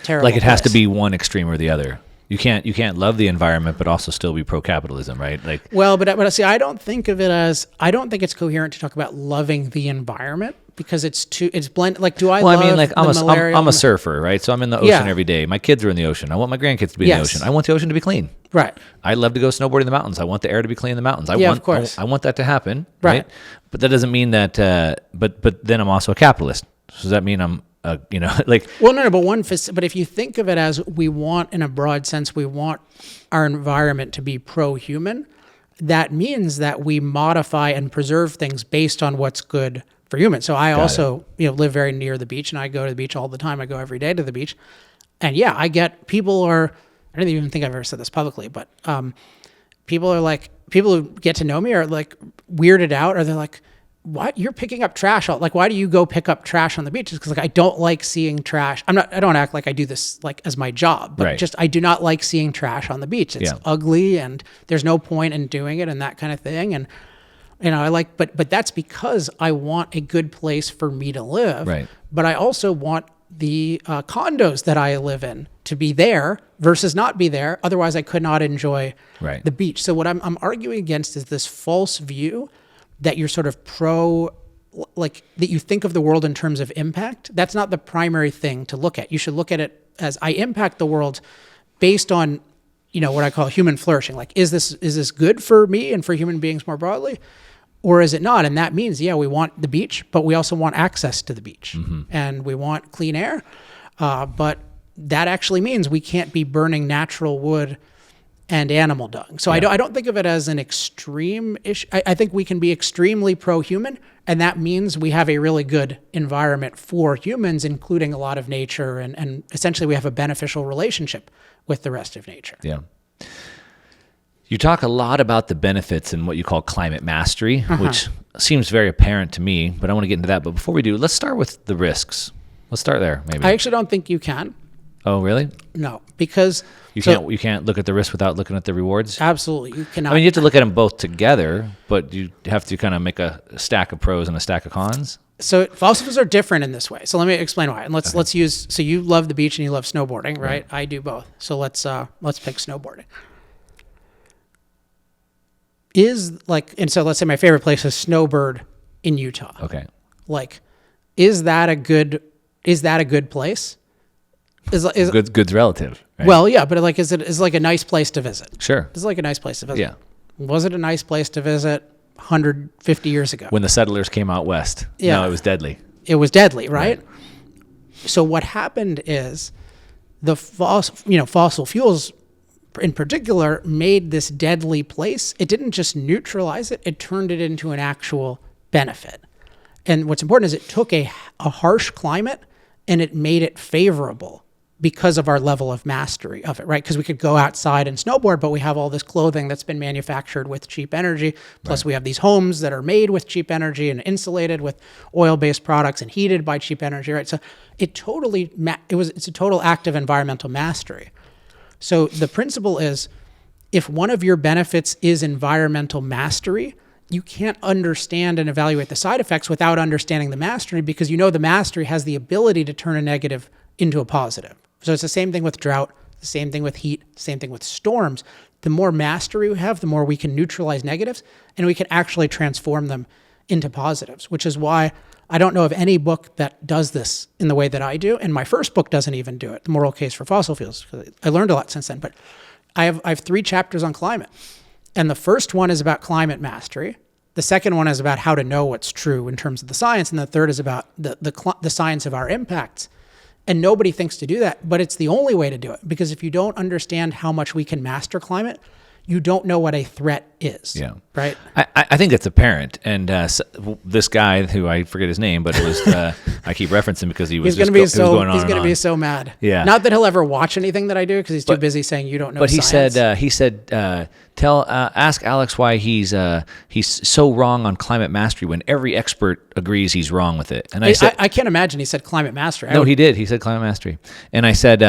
Like it has to place. be one extreme or the other. You can't love the environment, but also still be pro-capitalism, right? Like, Well, but see, I don't think it's coherent to talk about loving the environment, because it's blended. Like, do I well, love I mean, like the I'm malaria? a surfer, right? So I'm in the ocean every day. My kids are in the ocean. I want my grandkids to be in the Yes. ocean. I want the ocean to be clean. Right. I love to go snowboarding in the mountains. I want the air to be clean in the mountains. Of course. I want that to happen, Right. right? But that doesn't mean that. But then I'm also a capitalist. So does that mean I'm like? Well, no, but if you think of it as we want, in a broad sense, we want our environment to be pro-human, that means that we modify and preserve things based on what's good for humans. So I also, live very near the beach, and I go to the beach all the time. I go every day to the beach. And yeah, I don't even think I've ever said this publicly, but people who get to know me are like weirded out, or they're like, "What? You're picking up trash? Like, why do you go pick up trash on the beach?" It's because, like, I don't like seeing trash. I don't act like I do this like as my job, but Right. just I do not like seeing trash on the beach. It's ugly, and there's no point in doing it, and that kind of thing. And but that's because I want a good place for me to live. Right. But I also want the condos that I live in to be there versus not be there. Otherwise, I could not enjoy Right. the beach. So what I'm arguing against is this false view that you're sort of that you think of the world in terms of impact. That's not the primary thing to look at. You should look at it as I impact the world based on, what I call human flourishing. Like, is this good for me and for human beings more broadly? Or is it not? And that means, we want the beach, but we also want access to the beach, and we want clean air. But that actually means we can't be burning natural wood and animal dung. So I don't think of it as an extreme issue. I think we can be extremely pro-human, and that means we have a really good environment for humans, including a lot of nature, and essentially we have a beneficial relationship with the rest of nature. Yeah. You talk a lot about the benefits and what you call climate mastery, which seems very apparent to me, but I want to get into that. But before we do, let's start with the risks. Let's start there, maybe. I actually don't think you can. Oh, really? No, because You can't look at the risk without looking at the rewards? absolutely you cannot. I mean, you have to look at them both together, but you have to kind of make a stack of pros and a stack of cons. So fossil fuels are different in this way. So let me explain why. And let's use. So you love the beach and you love snowboarding, right? I do both. So let's pick snowboarding. So let's say my favorite place is Snowbird in Utah. Okay. Like, is that a good place? Good's relative. Right? Well, yeah, but is it like a nice place to visit? Sure. It's like a nice place to visit. Yeah. Was it a nice place to visit 150 years ago? When the settlers came out west. Yeah. No, it was deadly. It was deadly, right? So what happened is the fossil fuels in particular made this deadly place. It didn't just neutralize it, it turned it into an actual benefit. And what's important is it took a harsh climate and it made it favorable because of our level of mastery of it, right? Because we could go outside and snowboard, but we have all this clothing that's been manufactured with cheap energy. Plus we have these homes that are made with cheap energy and insulated with oil-based products and heated by cheap energy, right? So it's a total act of environmental mastery. So the principle is, if one of your benefits is environmental mastery, you can't understand and evaluate the side effects without understanding the mastery, because the mastery has the ability to turn a negative into a positive. So it's the same thing with drought, the same thing with heat, same thing with storms. The more mastery we have, the more we can neutralize negatives, and we can actually transform them into positives, which is why I don't know of any book that does this in the way that I do. And my first book doesn't even do it, The Moral Case for Fossil Fuels. I learned a lot since then, but I have 3 chapters on climate. And the first one is about climate mastery. The second one is about how to know what's true in terms of the science. And the third is about the science of our impacts. And nobody thinks to do that, but it's the only way to do it, because if you don't understand how much we can master climate, you don't know what a threat is. Yeah. Right. I think it's apparent. And this guy, who I forget his name, but it was I keep referencing because he was He's going to be on. so mad. Yeah. Not that he'll ever watch anything that I do, because he's too busy saying you don't know. But science. he said, ask Alex why he's so wrong on climate mastery when every expert agrees he's wrong with it. And I said, I can't imagine he said climate mastery. No, he did. He said climate mastery. And I said,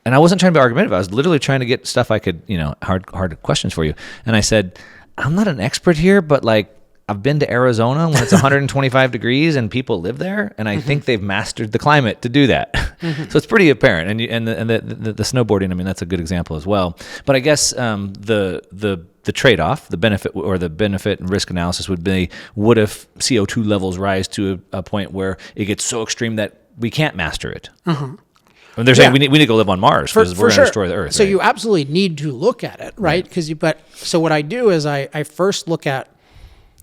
and I wasn't trying to be argumentative. I was literally trying to get stuff I could, hard questions for you. And I said, I'm not an expert here, but like I've been to Arizona when it's 125 degrees and people live there, and I think they've mastered the climate to do that. So it's pretty apparent. And the snowboarding, I mean, that's a good example as well. But I guess the trade-off, the benefit and risk analysis would be, what if CO2 levels rise to a point where it gets so extreme that we can't master it? And they're saying we need to go live on Mars because we're going to destroy the Earth. So right? you absolutely need to look at it, right? So what I do is I first look at.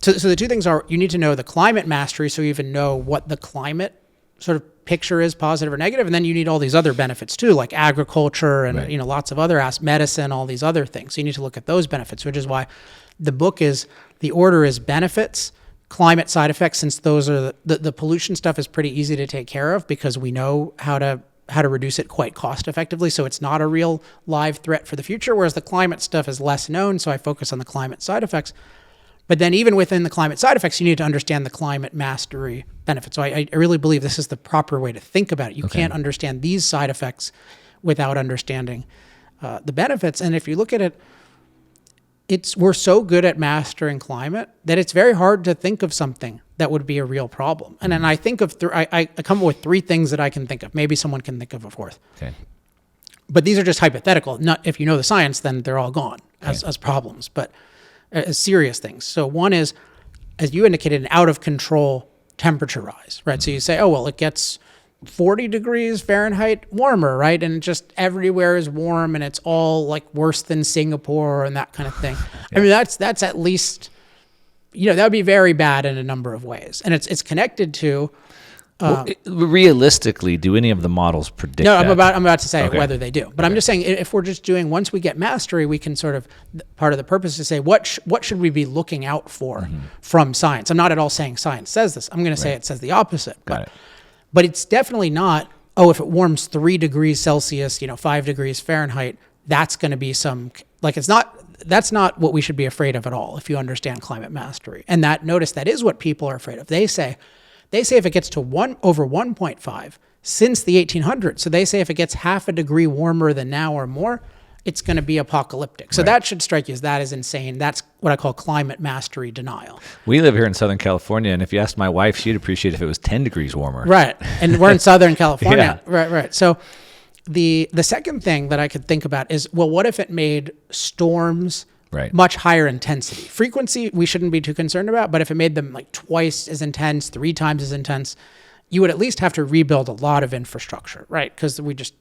So the two things are, you need to know the climate mastery, so you even know what the climate sort of picture is, positive or negative, and then you need all these other benefits too, like agriculture and lots of other medicine, all these other things. So you need to look at those benefits, which is why the order is benefits, climate side effects, since those are the pollution stuff is pretty easy to take care of because we know how to reduce it quite cost effectively. So it's not a real live threat for the future, whereas the climate stuff is less known. So I focus on the climate side effects. But then even within the climate side effects, you need to understand the climate mastery benefits. So I really believe this is the proper way to think about it. You can't understand these side effects without understanding the benefits. And if you look at it, we're so good at mastering climate that it's very hard to think of something that would be a real problem. And then I think of I come up with three things that I can think of. Maybe someone can think of a fourth. Okay. But these are just hypothetical. Not if you know the science, then they're all gone as problems, but as serious things. So one is, as you indicated, an out of control temperature rise, right? So you say, oh, well, it gets 40 degrees Fahrenheit warmer, right? And just everywhere is warm and it's all like worse than Singapore and that kind of thing. I mean, that's at least, that would be very bad in a number of ways. And it's connected to, realistically, do any of the models predict that? I'm about to say whether they do. But I'm just saying, if we're just doing, once we get mastery, we can sort of, part of the purpose is to say, what should we be looking out for from science? I'm not at all saying science says this. I'm going to say it says the opposite. Got it. But it's definitely not, if it warms 3 degrees Celsius, 5 degrees Fahrenheit, that's going to be that's not what we should be afraid of at all if you understand climate mastery. And notice that is what people are afraid of. They say if it gets to over 1.5 since the 1800s, so they say if it gets half a degree warmer than now or more, it's going to be apocalyptic. So that should strike you as that is insane. That's what I call climate mastery denial. We live here in Southern California, and if you asked my wife, she'd appreciate if it was 10 degrees warmer. Right, and we're in Southern California. Right. So the second thing that I could think about is, well, what if it made storms much higher intensity? Frequency, we shouldn't be too concerned about, but if it made them like twice as intense, 3 times as intense, you would at least have to rebuild a lot of infrastructure, right? Because we just,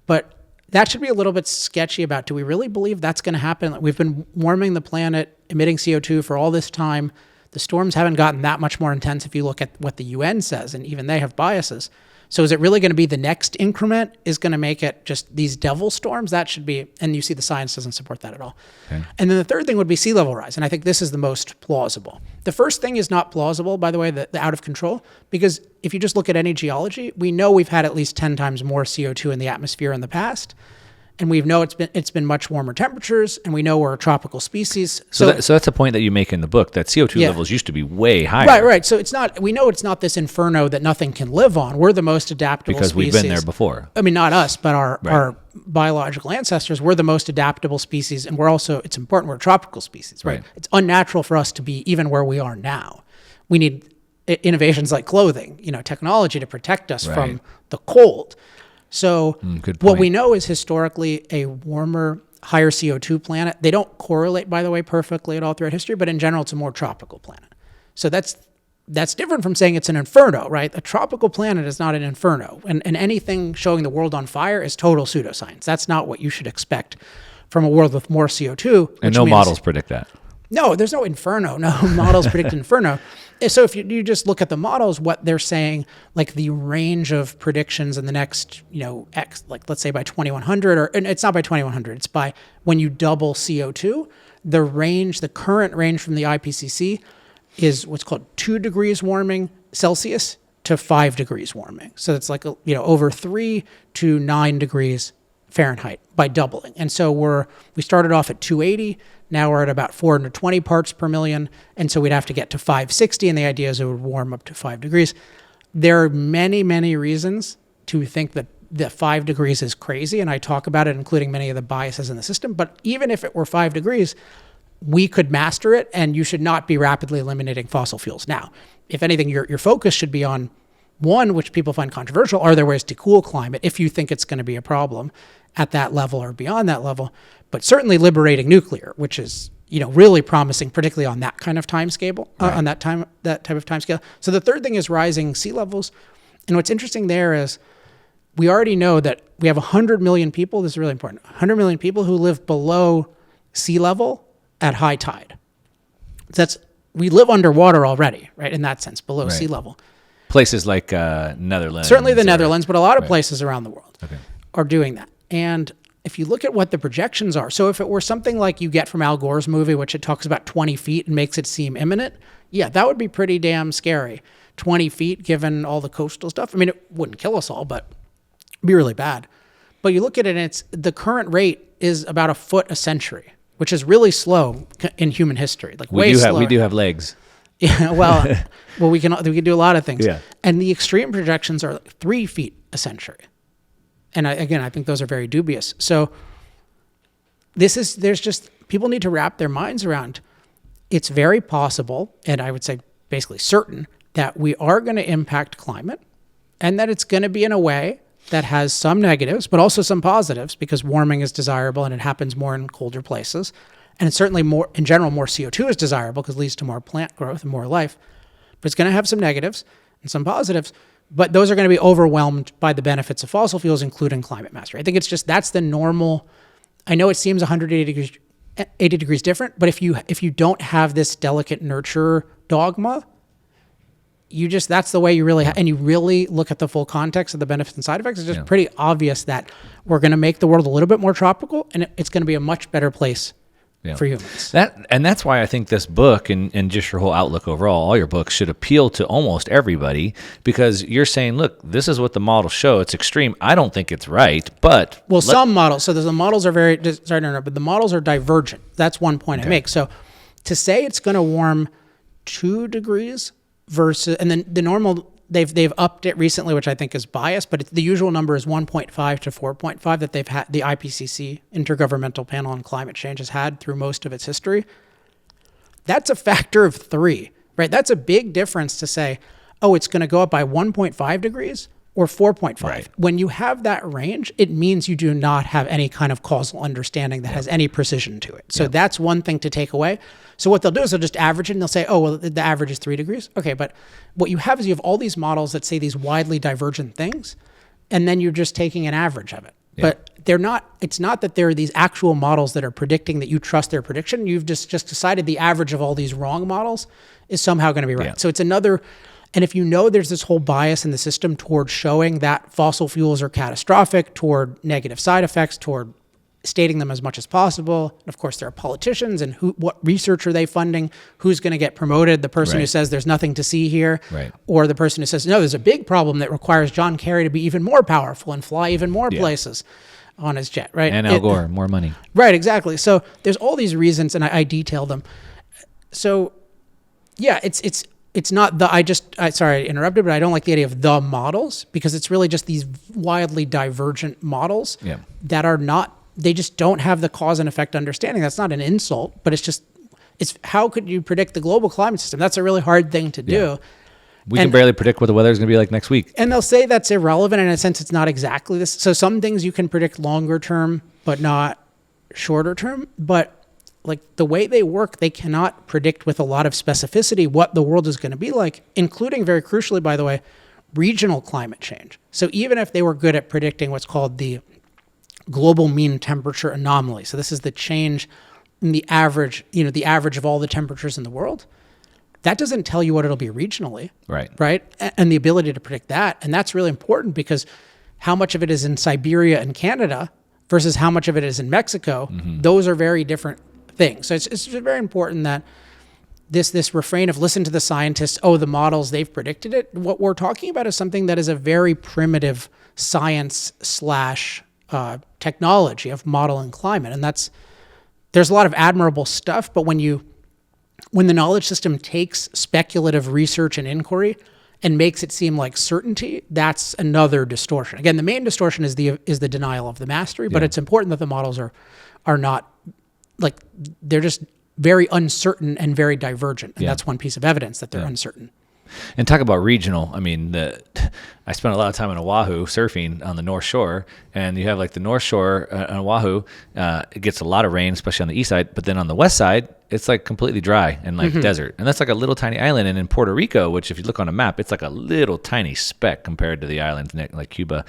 but that should be a little bit sketchy about, do we really believe that's going to happen? Like, we've been warming the planet, emitting CO2 for all this time. The storms haven't gotten that much more intense if you look at what the UN says, and even they have biases. So is it really going to be the next increment is going to make it just these devil storms? That should be, and you see the science doesn't support that at all. Okay. And then the third thing would be sea level rise. And I think this is the most plausible. The first thing is not plausible, by the way, the out of control, because if you just look at any geology, we know we've had at least 10 times more CO2 in the atmosphere in the past. And we know it's been much warmer temperatures, and we know we're a tropical species. So that's a point that you make in the book, that CO2 levels used to be way higher. Right. So we know it's not this inferno that nothing can live on. We're the most adaptable because species. We've been there before. I mean, not us, but our biological ancestors. We're the most adaptable species, and it's important, we're a tropical species, right? It's unnatural for us to be even where we are now. We need innovations like clothing, technology to protect us from the cold. So what we know is historically a warmer, higher CO2 planet. They don't correlate, by the way, perfectly at all throughout history, but in general, it's a more tropical planet. So that's different from saying it's an inferno, right? A tropical planet is not an inferno. And anything showing the world on fire is total pseudoscience. That's not what you should expect from a world with more CO2. And no models predict that. No, there's no inferno. No models predict inferno. So if you just look at the models, what they're saying, like the range of predictions in the next, X, like let's say by 2100, and it's not by 2100, it's by when you double CO2, the current range from the IPCC is what's called 2 degrees warming Celsius to 5 degrees warming. So it's like, over 3 to 9 degrees Fahrenheit by doubling. And so we started off at 280. Now we're at about 420 parts per million. And so we'd have to get to 560. And the idea is it would warm up to 5 degrees. There are many, many reasons to think that the 5 degrees is crazy. And I talk about it, including many of the biases in the system. But even if it were 5 degrees, we could master it, and you should not be rapidly eliminating fossil fuels. Now, if anything, your focus should be on one, which people find controversial, are there ways to cool climate if you think it's going to be a problem at that level or beyond that level? But certainly liberating nuclear, which is really promising, particularly on that kind of time scale, on that type of time scale. So the third thing is rising sea levels. And what's interesting there is we already know that we have 100 million people. This is really important. 100 million people who live below sea level at high tide. We live underwater already, right? In that sense, below sea level. Places like Netherlands. Certainly the Netherlands, but a lot of places around the world Okay. are doing that. And if you look at what the projections are, so if it were something like you get from Al Gore's movie, which it talks about 20 feet and makes it seem imminent, yeah, that would be pretty damn scary. 20 feet, given all the coastal stuff. I mean, it wouldn't kill us all, but it'd be really bad. But you look at it, and the current rate is about a foot a century, which is really slow in human history. Like we do have legs. Yeah, well, we can do a lot of things. Yeah. And the extreme projections are like 3 feet a century. And I think those are very dubious. So people need to wrap their minds around. It's very possible, and I would say basically certain, that we are going to impact climate, and that it's going to be in a way that has some negatives, but also some positives, because warming is desirable and it happens more in colder places. And it's certainly more, in general, more CO2 is desirable because it leads to more plant growth and more life. But it's going to have some negatives and some positives, but those are going to be overwhelmed by the benefits of fossil fuels, including climate mastery. I think it's just, that's the normal. I know it seems 80 degrees different, but if you don't have this delicate nurture dogma, that's the way you really and you really look at the full context of the benefits and side effects. It's just pretty obvious that we're going to make the world a little bit more tropical, and it's going to be a much better place for humans. That's why I think this book and just your whole outlook overall, all your books should appeal to almost everybody, because you're saying, look, this is what the models show. It's extreme. I don't think it's right, but some models. So the models are sorry to interrupt, but the models are divergent. That's one point I make. So to say it's going to warm 2 degrees versus, and then the normal, they've upped it recently, which I think is biased, but the usual number is 1.5 to 4.5 that they've had, the IPCC, Intergovernmental Panel on Climate Change, has had through most of its history. That's a factor of 3, right? That's a big difference to say, oh, it's going to go up by 1.5 degrees or 4.5. Right. When you have that range, it means you do not have any kind of causal understanding that has any precision to it. So that's one thing to take away. So what they'll do is they'll just average it, and they'll say, oh, well, the average is 3 degrees. Okay, but what you have is you have all these models that say these widely divergent things, and then you're just taking an average of it. Yeah. But it's not that there are these actual models that are predicting that you trust their prediction. You've just decided the average of all these wrong models is somehow going to be right. Yeah. So it's another. And if you know there's this whole bias in the system toward showing that fossil fuels are catastrophic, toward negative side effects, toward stating them as much as possible. And of course, there are politicians, and what research are they funding? Who's going to get promoted? The person who says there's nothing to see here, or the person who says, no, there's a big problem that requires John Kerry to be even more powerful and fly even more places on his jet, right? And Al Gore, more money. Right, exactly. So there's all these reasons, and I detail them. So yeah, it's not sorry I interrupted, but I don't like the idea of the models, because it's really just these wildly divergent models that are not, they just don't have the cause and effect understanding. That's not an insult, but it's how could you predict the global climate system? That's a really hard thing to do. Yeah. We can barely predict what the weather is going to be like next week. And they'll say that's irrelevant. In a sense, it's not exactly this. So some things you can predict longer term, but not shorter term. But like the way they work, they cannot predict with a lot of specificity what the world is going to be like, including, very crucially, by the way, regional climate change. So even if they were good at predicting what's called the global mean temperature anomaly, so this is the change in the average, the average of all the temperatures in the world, that doesn't tell you what it'll be regionally. Right. Right. And the ability to predict that. And that's really important because how much of it is in Siberia and Canada versus how much of it is in Mexico, those are very different things. So it's very important that this refrain of listen to the scientists, oh, the models, they've predicted it. What we're talking about is something that is a very primitive science / technology of modeling climate. And there's a lot of admirable stuff, but when the knowledge system takes speculative research and inquiry and makes it seem like certainty, that's another distortion. Again, the main distortion is the denial of the mastery, but it's important that the models are not like, they're just very uncertain and very divergent. And that's one piece of evidence that they're uncertain. And talk about regional. I mean, I spent a lot of time in Oahu surfing on the North Shore, and you have like the North Shore on Oahu. It gets a lot of rain, especially on the east side, but then on the west side, it's like completely dry and like desert. And that's like a little tiny island. And in Puerto Rico, which if you look on a map, it's like a little tiny speck compared to the islands like Cuba.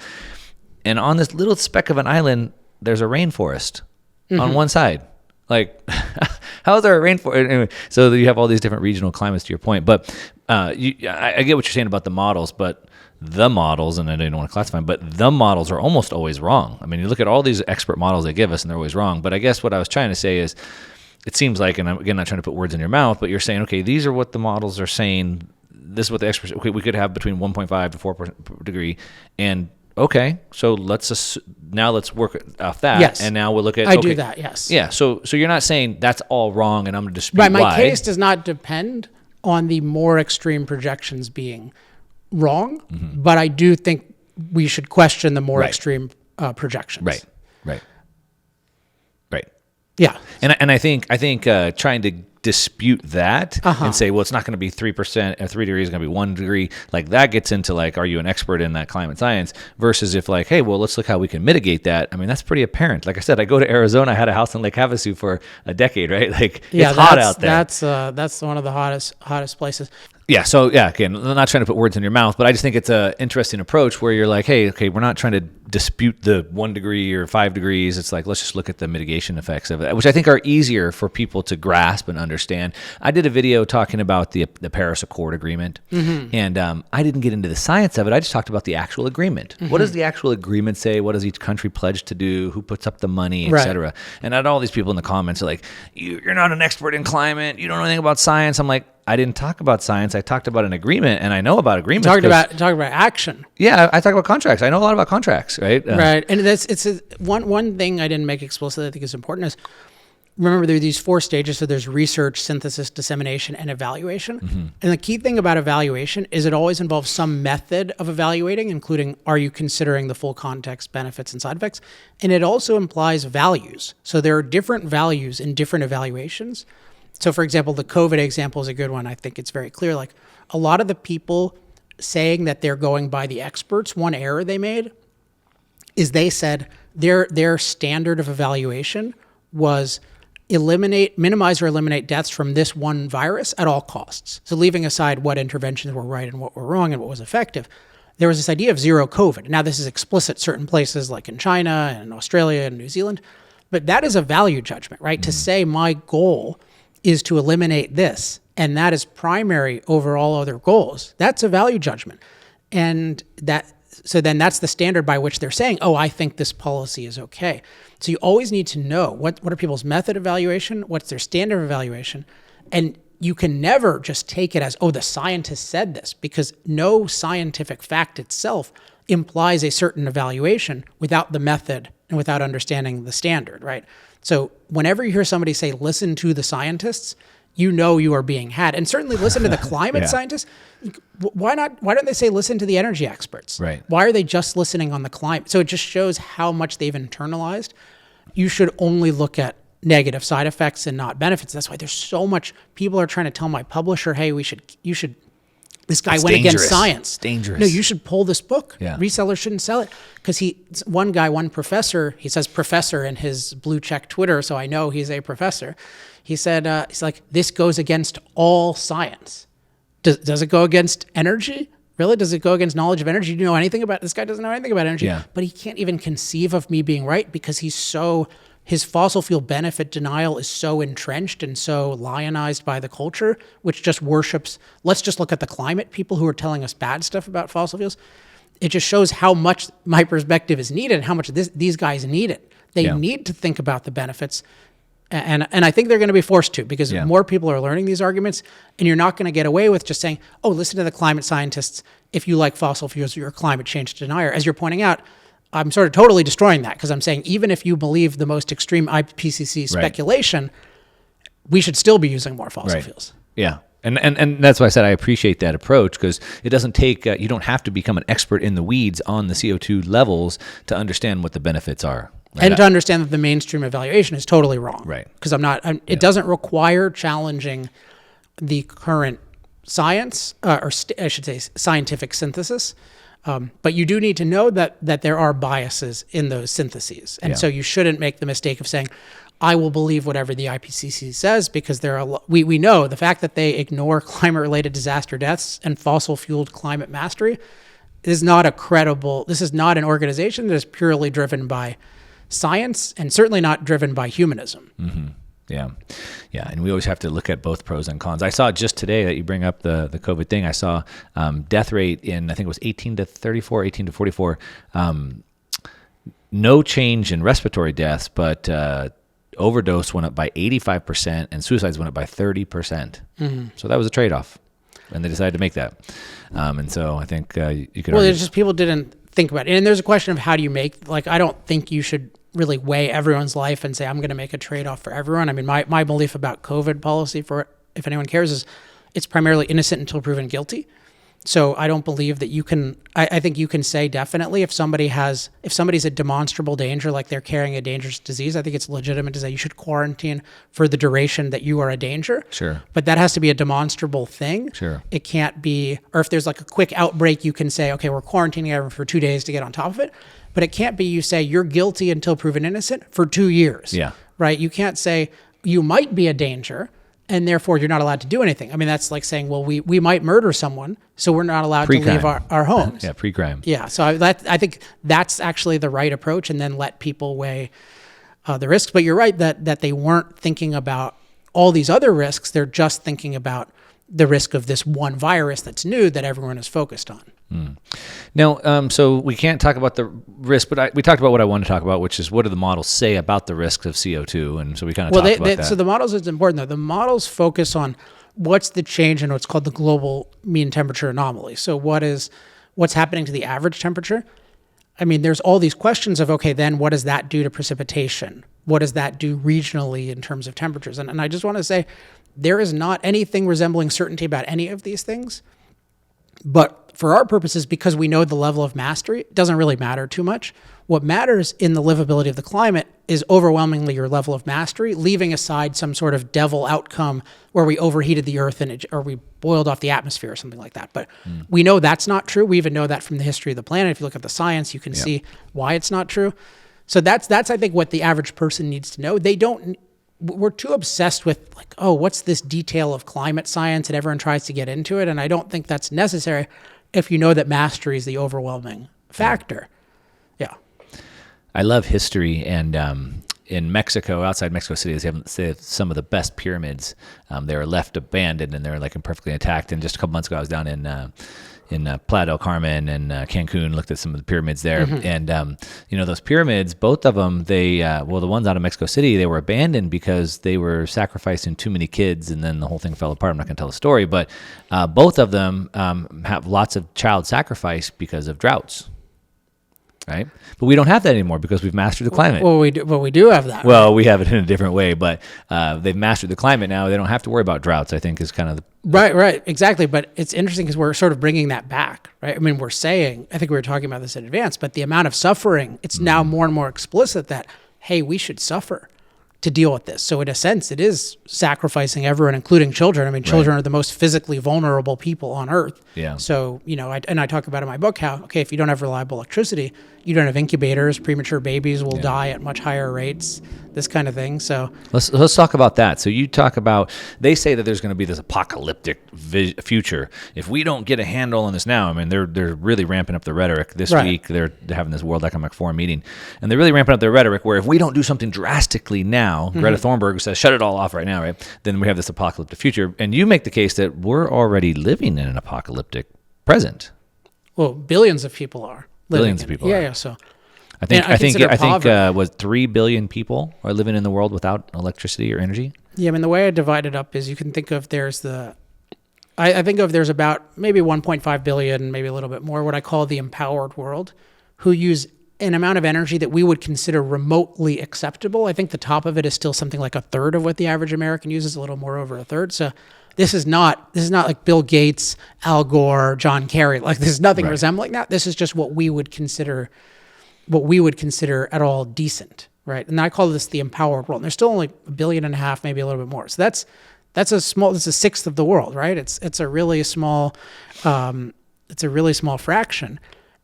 And on this little speck of an island, there's a rainforest on one side. Like, how is there a rainforest? Anyway, so you have all these different regional climates to your point. But I get what you're saying about the models, but the models, and I don't want to classify them, but the models are almost always wrong. I mean, you look at all these expert models they give us, and they're always wrong. But I guess what I was trying to say is, it seems like, and I'm again not trying to put words in your mouth, but you're saying, okay, these are what the models are saying. This is what the experts, okay, we could have between 1.5 to 4 degree, and okay, so let's work off that. Yes. And now we'll look at, I do that, yes. Yeah, so you're not saying that's all wrong and I'm going to dispute Right, my why. case does not depend on the more extreme projections being wrong, but I do think we should question the more extreme projections. Right. Yeah. And I think trying to dispute that and say, well, it's not going to be 3% or 3 degrees, it's going to be 1 degree. Like that gets into like, are you an expert in that climate science versus if like, hey, well, let's look how we can mitigate that. I mean, that's pretty apparent. Like I said, I go to Arizona, I had a house in Lake Havasu for a decade, right? Like it's hot out there. That's one of the hottest places. Yeah. So yeah, again, I'm not trying to put words in your mouth, but I just think it's an interesting approach where you're like, hey, okay, we're not trying to dispute the 1 degree or 5 degrees. It's like, let's just look at the mitigation effects of it, which I think are easier for people to grasp and understand. I did a video talking about the Paris Accord Agreement, and I didn't get into the science of it. I just talked about the actual agreement. What does the actual agreement say? What does each country pledge to do? Who puts up the money, et cetera? And I had all these people in the comments are like, you're not an expert in climate. You don't know anything about science. I'm like, I didn't talk about science. I talked about an agreement, and I know about agreements. Talking about action. Yeah, I talk about contracts. I know a lot about contracts, right? Right, and one thing I didn't make explicit that I think is important is, remember there are these 4 stages. So there's research, synthesis, dissemination, and evaluation. And the key thing about evaluation is it always involves some method of evaluating, including are you considering the full context, benefits, and side effects? And it also implies values. So there are different values in different evaluations. So for example, the COVID example is a good one. I think it's very clear. Like a lot of the people saying that they're going by the experts, one error they made is they said their standard of evaluation was minimize or eliminate deaths from this one virus at all costs. So leaving aside what interventions were right and what were wrong and what was effective, there was this idea of zero COVID. Now this is explicit certain places like in China and Australia and New Zealand, but that is a value judgment, right? To say my goal is to eliminate this, and that is primary over all other goals. That's a value judgment. And so then that's the standard by which they're saying, oh, I think this policy is okay. So you always need to know what are people's method evaluation, what's their standard of evaluation, and you can never just take it as, oh, the scientist said this, because no scientific fact itself implies a certain evaluation without the method and without understanding the standard, right? So whenever you hear somebody say, listen to the scientists, you know you are being had. And certainly listen to the climate scientists. Why don't they say listen to the energy experts? Right. Why are they just listening on the climate? So it just shows how much they've internalized. You should only look at negative side effects and not benefits. That's why there's so much people are trying to tell my publisher, hey, you should this guy went against science. It's dangerous. No, you should pull this book. Yeah. Resellers shouldn't sell it. Because one professor, he says professor in his blue check Twitter, so I know he's a professor. He said, he's like, this goes against all science. Does it go against energy? Really? Does it go against knowledge of energy? Do you know anything about, this guy doesn't know anything about energy, but he can't even conceive of me being right because his fossil fuel benefit denial is so entrenched and so lionized by the culture, which just worships, let's just look at the climate people who are telling us bad stuff about fossil fuels. It just shows how much my perspective is needed and how much these guys need it. They need to think about the benefits. And I think they're going to be forced to, because more people are learning these arguments, and you're not going to get away with just saying, oh, listen to the climate scientists. If you like fossil fuels, you're a climate change denier. As you're pointing out, I'm sort of totally destroying that, because I'm saying even if you believe the most extreme IPCC speculation, we should still be using more fossil fuels. Yeah. And that's why I said I appreciate that approach, because it doesn't take, you don't have to become an expert in the weeds on the CO2 levels to understand what the benefits are. Right? And to understand that the mainstream evaluation is totally wrong. Right. Because it doesn't require challenging the current science, I should say scientific synthesis. But you do need to know that there are biases in those syntheses. And so you shouldn't make the mistake of saying, I will believe whatever the IPCC says, because we know the fact that they ignore climate-related disaster deaths and fossil-fueled climate mastery is not this is not an organization that is purely driven by science, and certainly not driven by humanism. Mm-hmm. Yeah. Yeah. And we always have to look at both pros and cons. I saw just today that you bring up the COVID thing. I saw death rate in, I think it was 18 to 34, 18 to 44. No change in respiratory deaths, but overdose went up by 85% and suicides went up by 30%. Mm-hmm. So that was a trade-off. And they decided to make that. And so I think you could argue. It's just people didn't think about it. And there's a question of how do you make, I don't think you should really weigh everyone's life and say, I'm going to make a trade-off for everyone. I mean, my belief about COVID policy, for if anyone cares, is it's primarily innocent until proven guilty. So I don't believe that you can, I think you can say definitely if somebody's a demonstrable danger, like they're carrying a dangerous disease, I think it's legitimate to say you should quarantine for the duration that you are a danger. Sure. But that has to be a demonstrable thing. Sure. It can't be, or if there's like a quick outbreak, you can say, okay, we're quarantining everyone for 2 days to get on top of it. But it can't be you say you're guilty until proven innocent for 2 years. Yeah. Right? You can't say you might be a danger and therefore you're not allowed to do anything. I mean, that's like saying, well, we might murder someone, so we're not allowed to leave our homes. Yeah, pre-crime. Yeah, so I think that's actually the right approach, and then let people weigh the risks. But you're right that they weren't thinking about all these other risks. They're just thinking about the risk of this one virus that's new that everyone is focused on. Mm. Now, so we can't talk about the risk, but we talked about what I want to talk about, which is what do the models say about the risks of CO2? And so we kind of talked about that. So the models, it's important though. The models focus on what's the change in what's called the global mean temperature anomaly. So what's happening to the average temperature? I mean, there's all these questions of, okay, then what does that do to precipitation? What does that do regionally in terms of temperatures? And I just want to say, there is not anything resembling certainty about any of these things. But for our purposes, because we know the level of mastery, it doesn't really matter too much. What matters in the livability of the climate is overwhelmingly your level of mastery, leaving aside some sort of devil outcome where we overheated the earth or we boiled off the atmosphere or something like that. But we know that's not true. We even know that from the history of the planet. If you look at the science, you can see why it's not true. So that's I think what the average person needs to know. We're too obsessed with like, oh, what's this detail of climate science, and everyone tries to get into it. And I don't think that's necessary if you know that mastery is the overwhelming factor. Yeah. I love history, and in Mexico, outside Mexico City, they have some of the best pyramids. They were left abandoned and they're like imperfectly intact. And just a couple months ago, I was down in Playa del Carmen and Cancun, looked at some of the pyramids there. Mm-hmm. And, those pyramids, both of them, the ones out of Mexico City, they were abandoned because they were sacrificing too many kids, and then the whole thing fell apart. I'm not going to tell the story, but both of them have lots of child sacrifice because of droughts. Right, but we don't have that anymore because we've mastered the climate. Well, we do have that. Well, we have it in a different way, but they've mastered the climate now. They don't have to worry about droughts, I think, is kind of the... Right, exactly. But it's interesting because we're sort of bringing that back, right? I mean, we're saying, I think we were talking about this in advance, but the amount of suffering, it's now more and more explicit that, hey, we should suffer to deal with this. So in a sense, it is sacrificing everyone, including children. I mean, children are the most physically vulnerable people on Earth. Yeah. So, I talk about in my book how, okay, if you don't have reliable electricity, you don't have incubators, premature babies will die at much higher rates this kind of thing. So let's talk about that. So you talk about, they say that there's going to be this apocalyptic future if we don't get a handle on this now. I mean, they're really ramping up the rhetoric this week. They're having this World Economic Forum meeting, and they're really ramping up their rhetoric. Where if we don't do something drastically now, Greta Thunberg says shut it all off right now, right? Then we have this apocalyptic future, and you make the case that we're already living in an apocalyptic present. Well, billions of people are. Billions of people. Yeah. So I think was 3 billion people are living in the world without electricity or energy. Yeah, I mean, the way I divide it up is you can think of I think of there's about maybe 1.5 billion, maybe a little bit more, what I call the empowered world, who use an amount of energy that we would consider remotely acceptable. I think the top of it is still something like a third of what the average American uses, a little more over a third. So this is not like Bill Gates, Al Gore, John Kerry. Like there's nothing resembling that. This is just what we would consider at all decent, right? And I call this the empowered world. And there's still only 1.5 billion, maybe a little bit more. So that's a sixth of the world, right? It's a really small fraction.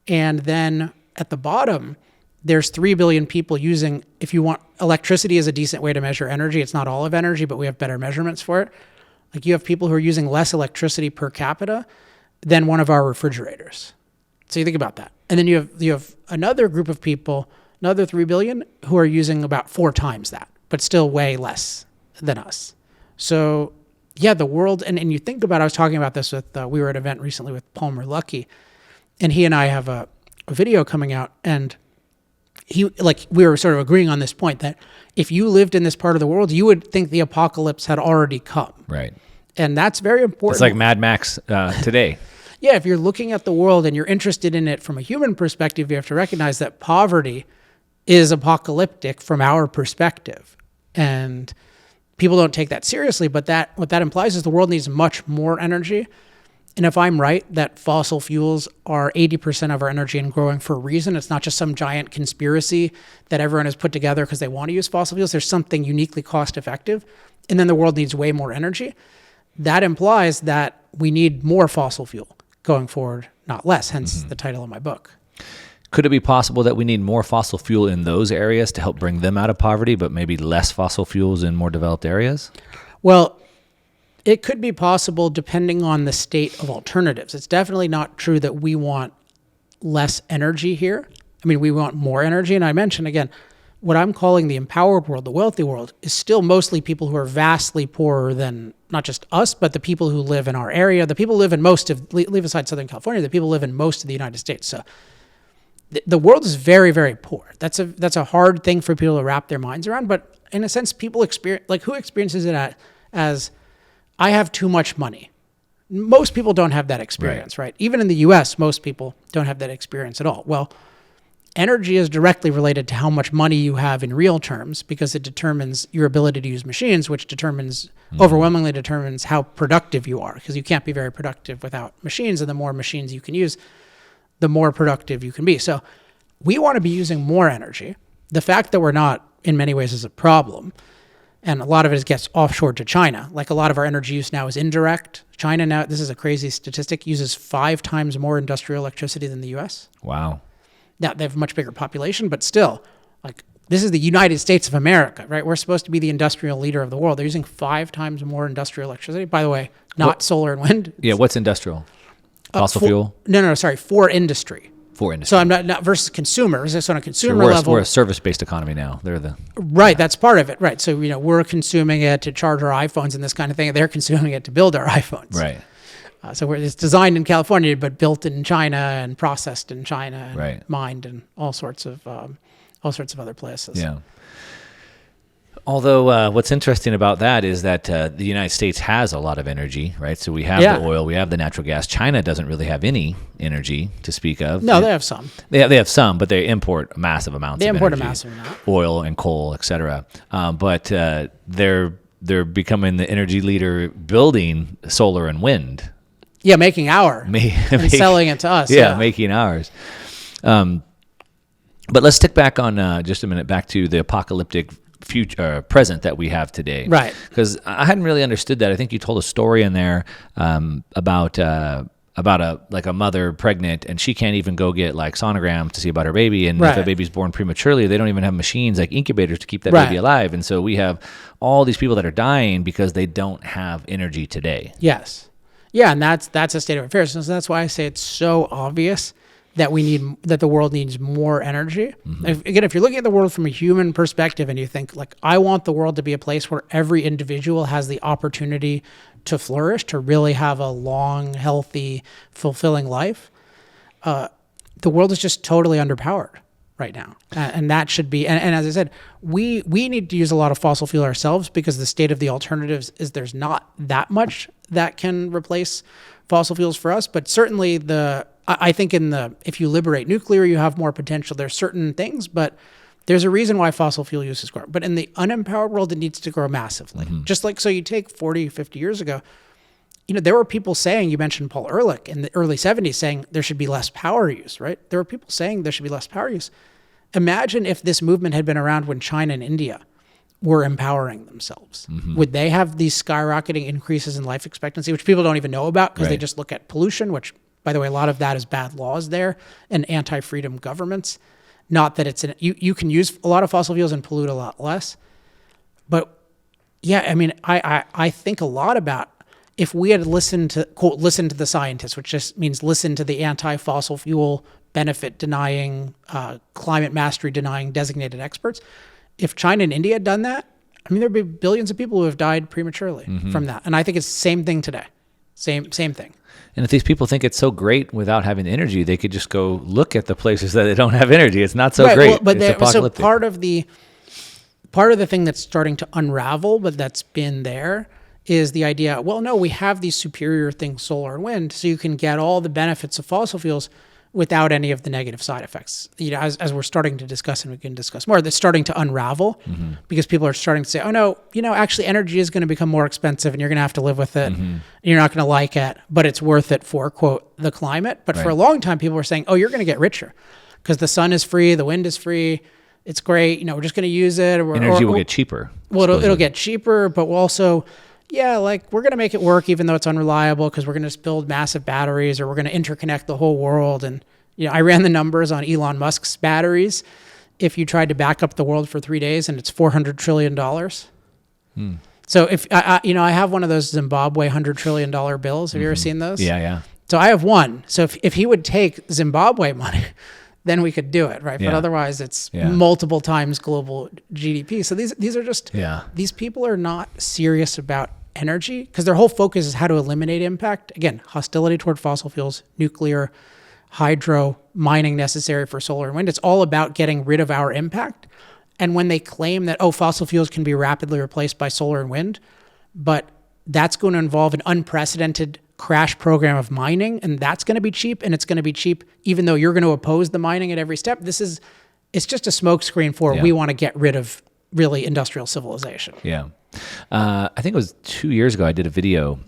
And then at the bottom, there's 3 billion people using, if you want, electricity is a decent way to measure energy. It's not all of energy, but we have better measurements for it. Like you have people who are using less electricity per capita than one of our refrigerators. So you think about that. And then you have another group of people, another 3 billion, who are using about 4 times that, but still way less than us. So yeah, the world, and you think about, I was talking about this with, we were at an event recently with Palmer Luckey, and he and I have a video coming out, and we were sort of agreeing on this point that if you lived in this part of the world, you would think the apocalypse had already come. Right. And that's very important. It's like Mad Max today. Yeah, if you're looking at the world and you're interested in it from a human perspective, you have to recognize that poverty is apocalyptic from our perspective. And people don't take that seriously, but what that implies is the world needs much more energy. And if I'm right that fossil fuels are 80% of our energy and growing for a reason, it's not just some giant conspiracy that everyone has put together because they want to use fossil fuels. There's something uniquely cost effective. And then the world needs way more energy. That implies that we need more fossil fuel going forward, not less, hence the title of my book. Could it be possible that we need more fossil fuel in those areas to help bring them out of poverty, but maybe less fossil fuels in more developed areas? Well, it could be possible depending on the state of alternatives. It's definitely not true that we want less energy here. I mean, we want more energy. And I mentioned, again, what I'm calling the empowered world, the wealthy world, is still mostly people who are vastly poorer than not just us, but the people who live in our area. The people who live in leave aside Southern California, the people who live in most of the United States. So the world is very, very poor. That's a hard thing for people to wrap their minds around. But in a sense, people who experiences it as I have too much money. Most people don't have that experience, right? Even in the US, most people don't have that experience at all. Well, energy is directly related to how much money you have in real terms because it determines your ability to use machines, which overwhelmingly determines how productive you are, because you can't be very productive without machines, and the more machines you can use, the more productive you can be. So we want to be using more energy. The fact that we're not, in many ways, is a problem. And a lot of it gets offshored to China. Like a lot of our energy use now is indirect. China now, this is a crazy statistic, uses 5 times more industrial electricity than the US. Wow. Now, they have a much bigger population, but still, like, this is the United States of America, right? We're supposed to be the industrial leader of the world. They're using 5 times more industrial electricity. By the way, not solar and wind. Yeah, what's industrial? Fossil fuel? No, sorry, for industry. For industry. So I'm not versus consumers. So on a consumer level, we're a service-based economy now. Right. That's part of it. Right. So we're consuming it to charge our iPhones and this kind of thing. They're consuming it to build our iPhones. Right. So it's designed in California, but built in China and processed in China and mined in all sorts of other places. Yeah. Although what's interesting about that is that the United States has a lot of energy, right? So we have the oil, we have the natural gas. China doesn't really have any energy to speak of. No, they have some. They have some, but they import massive amounts of energy. They import a massive amount. Oil and coal, et cetera. But they're becoming the energy leader building solar and wind. Yeah, making and selling it to us. Yeah, making ours. But let's stick back on just a minute back to the apocalyptic future present that we have today, right? Because I hadn't really understood that. I think you told a story in there about about a mother pregnant, and she can't even go get like sonograms to see about her baby. And if a baby's born prematurely, they don't even have machines like incubators to keep that baby alive. And so we have all these people that are dying because they don't have energy today. Yes. Yeah, and that's a state of affairs. So that's why I say it's so obvious that that the world needs more energy. If you're looking at the world from a human perspective and you think like, I want the world to be a place where every individual has the opportunity to flourish, to really have a long, healthy, fulfilling life, the world is just totally underpowered right now. And that should be, and as I said, we need to use a lot of fossil fuel ourselves because the state of the alternatives is there's not that much that can replace fossil fuels for us. But certainly I think if you liberate nuclear, you have more potential. There's certain things, but there's a reason why fossil fuel use is growing. But in the unempowered world, it needs to grow massively. Just like, so you take 40, 50 years ago, there were people saying, you mentioned Paul Ehrlich in the early 70s saying there should be less power use, right? There were people saying there should be less power use. Imagine if this movement had been around when China and India were empowering themselves. Would they have these skyrocketing increases in life expectancy, which people don't even know about because they just look at pollution, which, by the way, a lot of that is bad laws there and anti-freedom governments. Not that you can use a lot of fossil fuels and pollute a lot less. But yeah, I mean, I think a lot about if we had listened to, quote, listen to the scientists, which just means listen to the anti-fossil fuel benefit denying, climate mastery denying designated experts. If China and India had done that, I mean, there'd be billions of people who have died prematurely from that. And I think it's the same thing today. Same thing. And if these people think it's so great without having energy, they could just go look at the places that they don't have energy. It's not so great. Well, but it's apocalyptic. So part of the thing that's starting to unravel, but that's been there, is the idea, well, no, we have these superior things, solar and wind, so you can get all the benefits of fossil fuels without any of the negative side effects. As we're starting to discuss, and we can discuss more, that's starting to unravel because people are starting to say, oh no, actually energy is going to become more expensive and you're going to have to live with it. And you're not going to like it, but it's worth it for, quote, the climate. But for a long time, people were saying, oh, you're going to get richer because the sun is free, the wind is free. It's great. We're just going to use it. Energy will get cheaper. Well, it'll get cheaper, but we'll also, we're going to make it work even though it's unreliable because we're going to just build massive batteries or we're going to interconnect the whole world. And, I ran the numbers on Elon Musk's batteries. If you tried to back up the world for 3 days and it's $400 trillion. So if, I have one of those Zimbabwe $100 trillion bills. Have you ever seen those? Yeah. So I have one. So if he would take Zimbabwe money, then we could do it, right? But otherwise it's multiple times global GDP. So these are just, these people are not serious about energy because their whole focus is how to eliminate impact. Again, hostility toward fossil fuels, nuclear, hydro, mining necessary for solar and wind. It's all about getting rid of our impact. And when they claim that, fossil fuels can be rapidly replaced by solar and wind, but that's going to involve an unprecedented crash program of mining, and that's going to be cheap, and it's going to be cheap even though you're going to oppose the mining at every step. It's just a smokescreen for we want to get rid of really industrial civilization. Yeah. I think it was 2 years ago, I did a video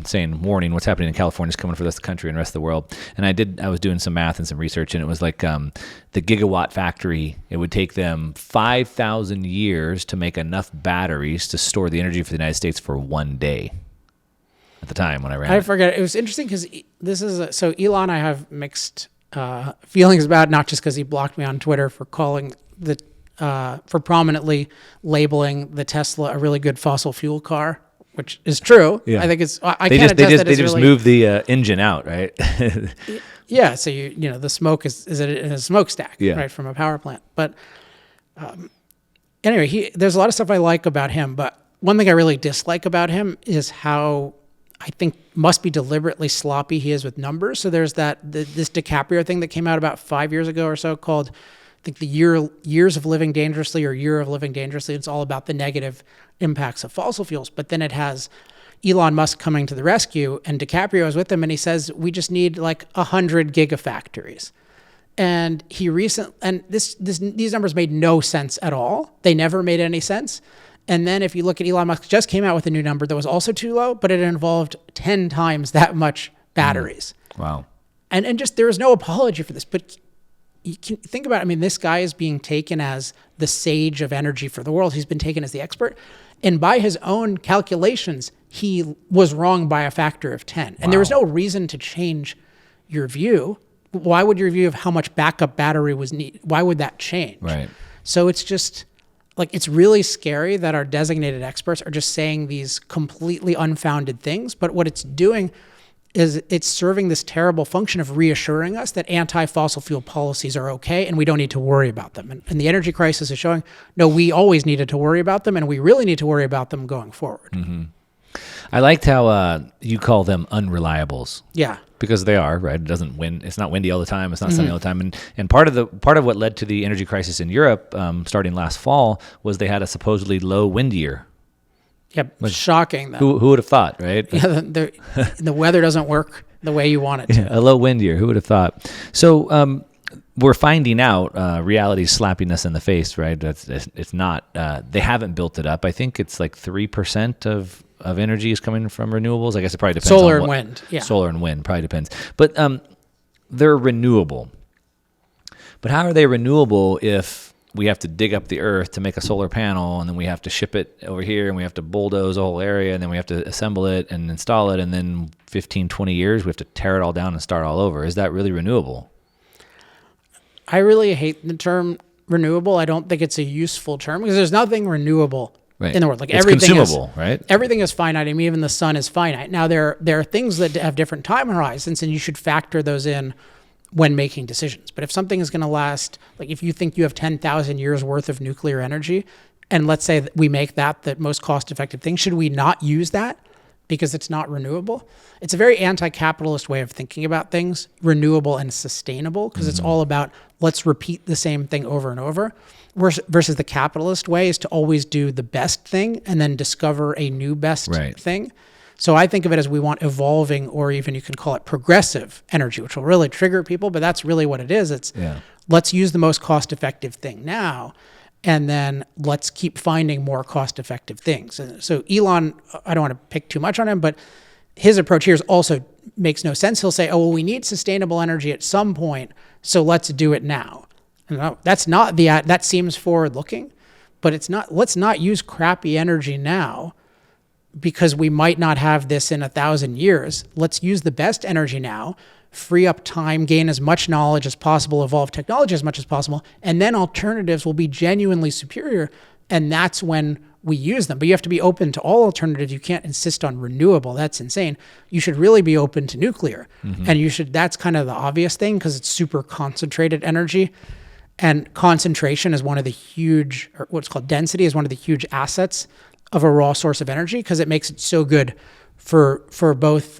saying, warning, what's happening in California is coming for the rest of the country and the rest of the world. And I was doing some math and some research, and it was like the gigawatt factory, it would take them 5,000 years to make enough batteries to store the energy for the United States for 1 day. At the time when I ran I forget. It was interesting because this is, so Elon I have mixed feelings about, not just because he blocked me on Twitter for calling for prominently labeling the Tesla a really good fossil fuel car, which is true. Yeah. I think it's, they just moved the engine out, right? Yeah. So the smoke is in a smokestack, right, from a power plant. But anyway, there's a lot of stuff I like about him, but one thing I really dislike about him is how I think must be deliberately sloppy he is with numbers. So there's this DiCaprio thing that came out about 5 years ago or so called, I think, the Years of Living Dangerously or Year of Living Dangerously. It's all about the negative impacts of fossil fuels. But then it has Elon Musk coming to the rescue, and DiCaprio is with him, and he says, we just need like 100 gigafactories. And these numbers made no sense at all. They never made any sense. And then if you look at Elon Musk, just came out with a new number that was also too low, but it involved 10 times that much batteries. Wow. And just, there is no apology for this, but you can think about it. I mean, this guy is being taken as the sage of energy for the world. He's been taken as the expert. And by his own calculations, he was wrong by a factor of 10. And there was no reason to change your view. Why would your view of how much backup battery was needed? Why would that change? Right. So it's just like, it's really scary that our designated experts are just saying these completely unfounded things. But what it's doing is it's serving this terrible function of reassuring us that anti-fossil fuel policies are okay and we don't need to worry about them. And the energy crisis is showing, no, we always needed to worry about them, and we really need to worry about them going forward. Mm-hmm. I liked how you call them unreliables. Yeah. Because they are, right? It doesn't wind. It's not windy all the time. It's not sunny all the time. And part of what led to the energy crisis in Europe, starting last fall, was they had a supposedly low wind year. Yep. Shocking. Who would have thought, right? Yeah, the weather doesn't work the way you want it to. Yeah, a low wind year. Who would have thought? So we're finding out reality's slapping us in the face, right? It's not. They haven't built it up. I think it's like 3% of energy is coming from renewables. I guess it probably depends. Solar and wind. Yeah. Solar and wind probably depends. But they're renewable. But how are they renewable if we have to dig up the earth to make a solar panel, and then we have to ship it over here, and we have to bulldoze a whole area, and then we have to assemble it and install it, and then 15, 20 years, we have to tear it all down and start all over? Is that really renewable? I really hate the term renewable. I don't think it's a useful term because there's nothing renewable in the world. Like, it's everything consumable, right? Everything is finite. I mean, even the sun is finite. Now, there are things that have different time horizons, and you should factor those in when making decisions. But if something is going to last, like if you think you have 10,000 years worth of nuclear energy, and let's say that we make that the most cost-effective thing, should we not use that because it's not renewable? It's a very anti-capitalist way of thinking about things, renewable and sustainable, because it's all about let's repeat the same thing over and over, versus the capitalist way is to always do the best thing and then discover a new best thing. So I think of it as we want evolving, or even you can call it progressive energy, which will really trigger people, but that's really what it is. It's let's use the most cost-effective thing now, and then let's keep finding more cost-effective things. And so Elon, I don't want to pick too much on him, but his approach here also makes no sense. He'll say, oh, well, we need sustainable energy at some point, so let's do it now. No, that's not that seems forward-looking, but it's not. Let's not use crappy energy now, because we might not have this in 1,000 years. Let's use the best energy now, free up time, gain as much knowledge as possible, evolve technology as much as possible, and then alternatives will be genuinely superior, and that's when we use them. But you have to be open to all alternatives. You can't insist on renewable. That's insane. You should really be open to nuclear. And that's kind of the obvious thing because it's super concentrated energy. And concentration is one of the huge, or what's called density, is one of the huge assets of a raw source of energy, because it makes it so good for both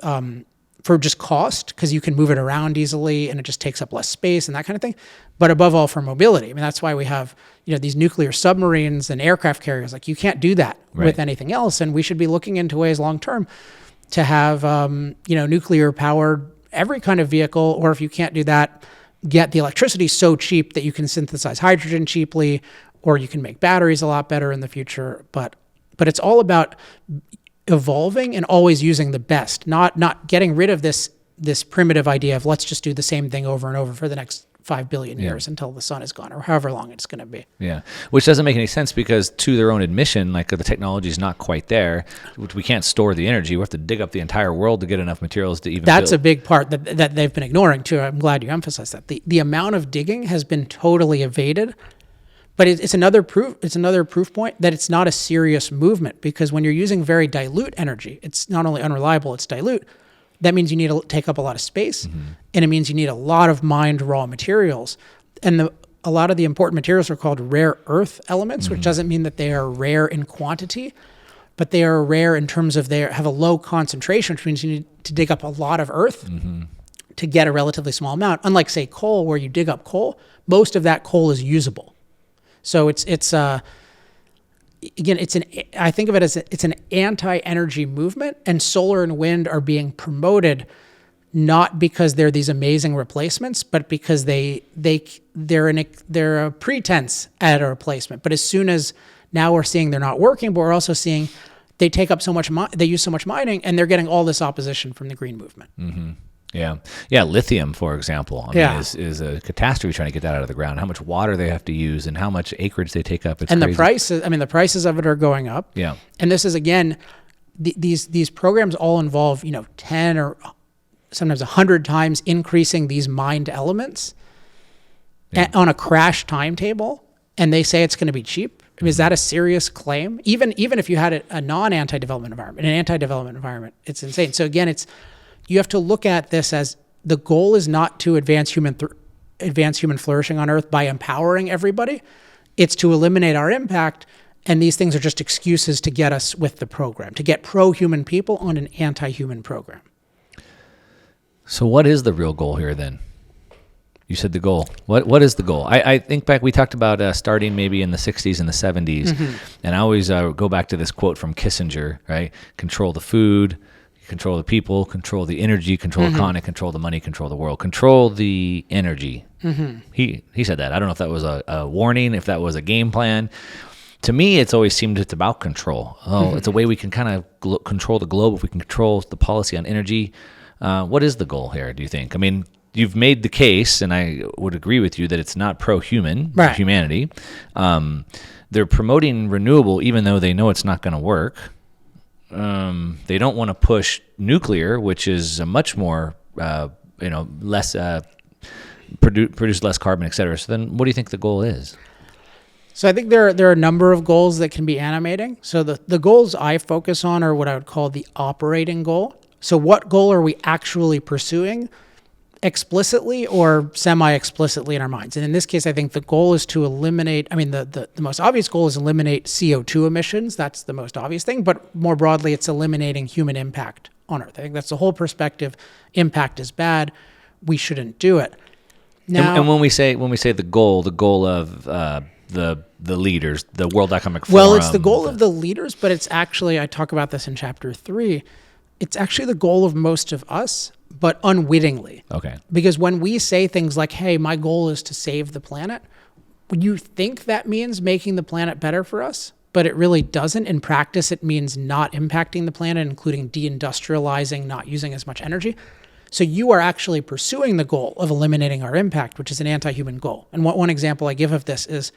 for just cost, because you can move it around easily and it just takes up less space and that kind of thing, but above all for mobility. I mean, that's why we have these nuclear submarines and aircraft carriers. Like, you can't do that with anything else, and we should be looking into ways long term to have nuclear powered every kind of vehicle, or if you can't do that, get the electricity so cheap that you can synthesize hydrogen cheaply, or you can make batteries a lot better in the future. But it's all about evolving and always using the best, not getting rid of this primitive idea of let's just do the same thing over and over for the next 5 billion years until the sun is gone, or however long it's going to be. Yeah, which doesn't make any sense, because to their own admission, like, the technology is not quite there. We can't store the energy. We have to dig up the entire world to get enough materials to even That's build. A big part that they've been ignoring too. I'm glad you emphasized that. The amount of digging has been totally evaded. But it's another proof point that it's not a serious movement, because when you're using very dilute energy, it's not only unreliable, it's dilute. That means you need to take up a lot of space, and it means you need a lot of mined raw materials. And a lot of the important materials are called rare earth elements, which doesn't mean that they are rare in quantity, but they are rare in terms of they have a low concentration, which means you need to dig up a lot of earth to get a relatively small amount. Unlike, say, coal, where you dig up coal, most of that coal is usable. So I think of it as it's an anti-energy movement, and solar and wind are being promoted not because they're these amazing replacements, but because they're a pretense at a replacement. But as soon as now we're seeing they're not working, but we're also seeing they take up so much, they use so much mining, and they're getting all this opposition from the green movement. Yeah. Yeah. Lithium, for example, I Yeah. mean, is a catastrophe trying to get that out of the ground. How much water they have to use and how much acreage they take up. It's And crazy. the prices of it are going up. Yeah. And this is, again, these programs all involve, 10 or sometimes 100 times increasing these mined elements on a crash timetable. And they say it's going to be cheap. I mean, is that a serious claim? Even if you had a non-anti-development environment, an anti-development environment, it's insane. So again, you have to look at this as the goal is not to advance human flourishing on Earth by empowering everybody. It's to eliminate our impact. And these things are just excuses to get us with the program, to get pro-human people on an anti-human program. So what is the real goal here then? You said the goal. What is the goal? I think back, we talked about starting maybe in the 60s and the 70s. And I always go back to this quote from Kissinger, right? Control the food, control the people, control the energy, control the economy, control the money, control the world, control the energy. He said that. I don't know if that was a warning, if that was a game plan. To me, it's always seemed it's about control. It's a way we can kind of control the globe if we can control the policy on energy. What is the goal here, do you think? I mean, you've made the case, and I would agree with you, that it's not pro-human, right. Humanity. They're promoting renewable even though they know it's not going to work. They don't want to push nuclear, which is a much more, less, produce less carbon, et cetera. So then what do you think the goal is? So I think there are a number of goals that can be animating. So the goals I focus on are what I would call the operating goal. So what goal are we actually pursuing explicitly or semi-explicitly in our minds? And in this case, I think the goal is to eliminate, the most obvious goal is eliminate CO2 emissions. That's the most obvious thing. But more broadly, it's eliminating human impact on Earth. I think that's the whole perspective. Impact is bad. We shouldn't do it. Now, and when we say the goal of the leaders, the World Economic Forum. Well, it's the goal of the leaders, but it's actually, I talk about this in chapter 3, it's actually the goal of most of us, but unwittingly. Okay. Because when we say things like, hey, my goal is to save the planet, you think that means making the planet better for us, but it really doesn't. In practice, it means not impacting the planet, including deindustrializing, not using as much energy. So you are actually pursuing the goal of eliminating our impact, which is an anti-human goal. And one example I give of this is,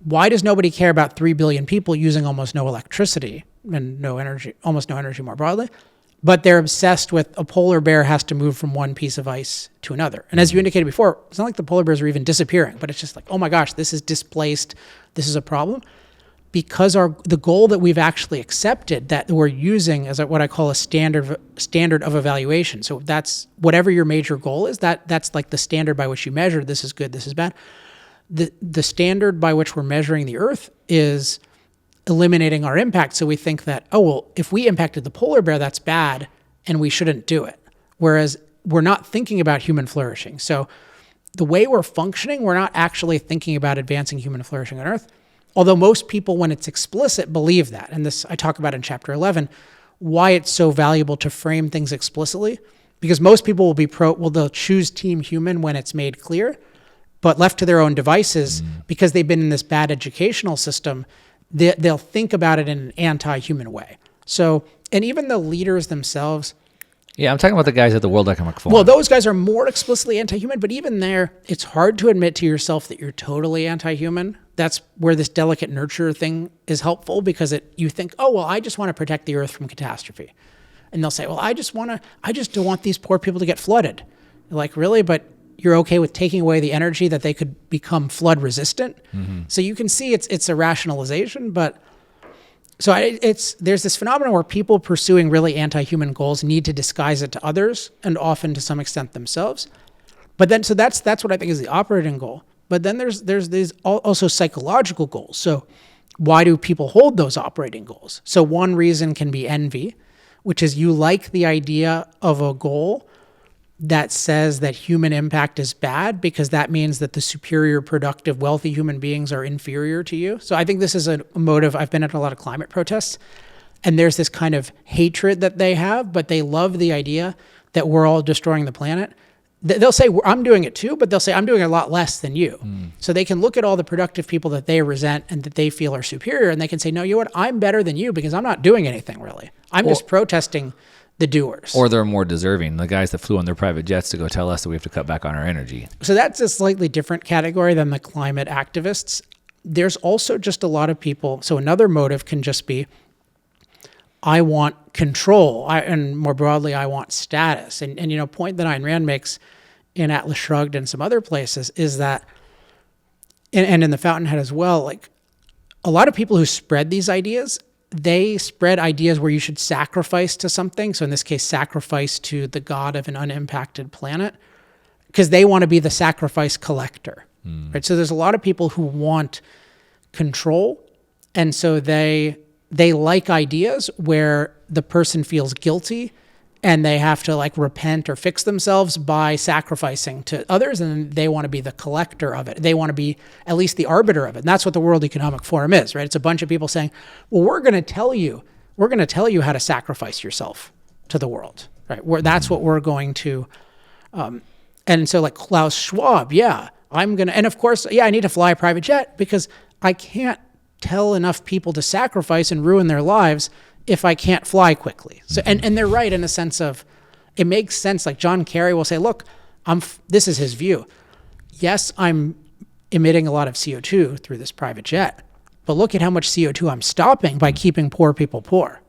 why does nobody care about 3 billion people using almost no electricity and almost no energy more broadly? But they're obsessed with a polar bear has to move from one piece of ice to another. And as you indicated before, it's not like the polar bears are even disappearing, but it's just like, oh my gosh, this is displaced. This is a problem. Because the goal that we've actually accepted that we're using as what I call a standard of evaluation. So that's whatever your major goal is, that's like the standard by which you measure this is good, this is bad. The standard by which we're measuring the Earth is eliminating our impact. So we think that, oh, well, if we impacted the polar bear, that's bad and we shouldn't do it. Whereas we're not thinking about human flourishing. So the way we're functioning, we're not actually thinking about advancing human flourishing on Earth. Although most people, when it's explicit, believe that. And this I talk about in chapter 11, why it's so valuable to frame things explicitly. Because most people will they'll choose team human when it's made clear. But left to their own devices, because they've been in this bad educational system, they'll think about it in an anti-human way. So, and even the leaders themselves. Yeah, I'm talking about the guys at the World Economic Forum. Well, those guys are more explicitly anti-human, but even there, it's hard to admit to yourself that you're totally anti-human. That's where this delicate nurture thing is helpful, because you think, oh, well, I just want to protect the Earth from catastrophe. And they'll say, well, I just don't want these poor people to get flooded. You're like, really? But you're okay with taking away the energy that they could become flood resistant. So you can see it's a rationalization, but so there's this phenomenon where people pursuing really anti-human goals need to disguise it to others and often to some extent themselves. But then, so that's what I think is the operating goal. But then there's these also psychological goals. So why do people hold those operating goals? So one reason can be envy, which is you like the idea of a goal that says that human impact is bad because that means that the superior, productive, wealthy human beings are inferior to you. So I think this is a motive. I've been at a lot of climate protests, and there's this kind of hatred that they have, but they love the idea that we're all destroying the planet. They'll say, I'm doing it too, but they'll say, I'm doing a lot less than you. So they can look at all the productive people that they resent and that they feel are superior, and they can say, no, you know what? I'm better than you because I'm not doing anything really. I'm just protesting the doers. Or they're more deserving, the guys that flew on their private jets to go tell us that we have to cut back on our energy. So that's a slightly different category than the climate activists. There's also just a lot of people. So another motive can just be, I want control. And more broadly, I want status. And you know, point that Ayn Rand makes in Atlas Shrugged and some other places is that, and in The Fountainhead as well, like a lot of people who spread these ideas, they spread ideas where you should sacrifice to something. So in this case, sacrifice to the god of an unimpacted planet, because they want to be the sacrifice collector. Right? So there's a lot of people who want control. And so they like ideas where the person feels guilty and they have to like repent or fix themselves by sacrificing to others, and they want to be the collector of it. They want to be at least the arbiter of it. And that's what the World Economic Forum is, right? It's a bunch of people saying, well, we're going to tell you how to sacrifice yourself to the world, right? That's what we're going to, and so like Klaus Schwab, and of course, I need to fly a private jet because I can't tell enough people to sacrifice and ruin their lives if I can't fly quickly. So, and they're right in a sense of, it makes sense. Like John Kerry will say, look, this is his view. Yes, I'm emitting a lot of CO2 through this private jet, but look at how much CO2 I'm stopping by keeping poor people poor.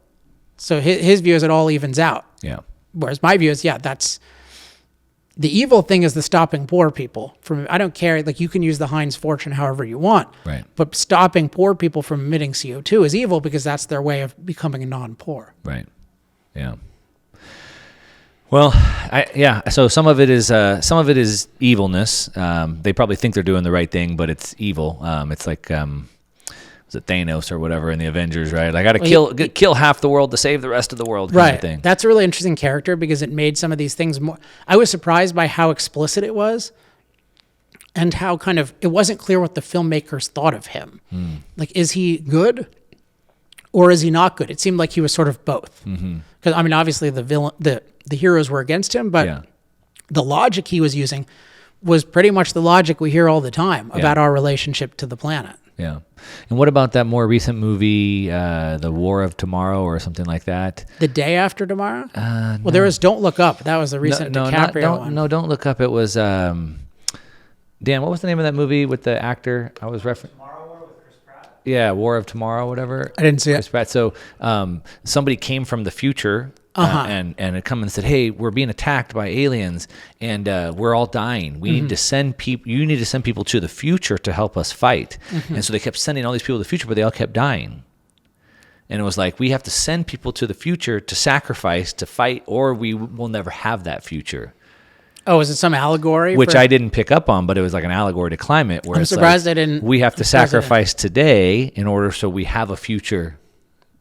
So his view is it all evens out. Yeah. Whereas my view is, that's the evil thing is the stopping poor people from, I don't care, like you can use the Heinz fortune however you want, Right. but stopping poor people from emitting CO2 is evil because that's their way of becoming a non-poor. Right. Yeah. Well, so some of it is evilness. They probably think they're doing the right thing, but it's evil. It's like, was it Thanos or whatever in the Avengers, right? I got to kill half the world to save the rest of the world kind of thing. That's a really interesting character because it made some of these things more. I was surprised by how explicit it was and how kind of, it wasn't clear what the filmmakers thought of him. Like, is he good or is he not good? It seemed like he was sort of both. Because, I mean, obviously the heroes were against him, but the logic he was using was pretty much the logic we hear all the time about our relationship to the planet. Yeah. And what about that more recent movie, The War of Tomorrow or something like that? The Day After Tomorrow? No. Well, there was Don't Look Up. That was the recent DiCaprio one. No, Don't Look Up. It was, Dan, what was the name of that movie with the actor I was referencing? Tomorrow War with Chris Pratt? Yeah, War of Tomorrow, whatever. I didn't see Chris Pratt. So somebody came from the future and it come and said, hey, we're being attacked by aliens and we're all dying. We need to send people. You need to send people to the future to help us fight. And so they kept sending all these people to the future, but they all kept dying. And it was like, we have to send people to the future to sacrifice, to fight, or we will never have that future. Oh, is it some allegory? Which I didn't pick up on, but it was like an allegory to climate. Where I'm surprised I didn't. We have to sacrifice today in order so we have a future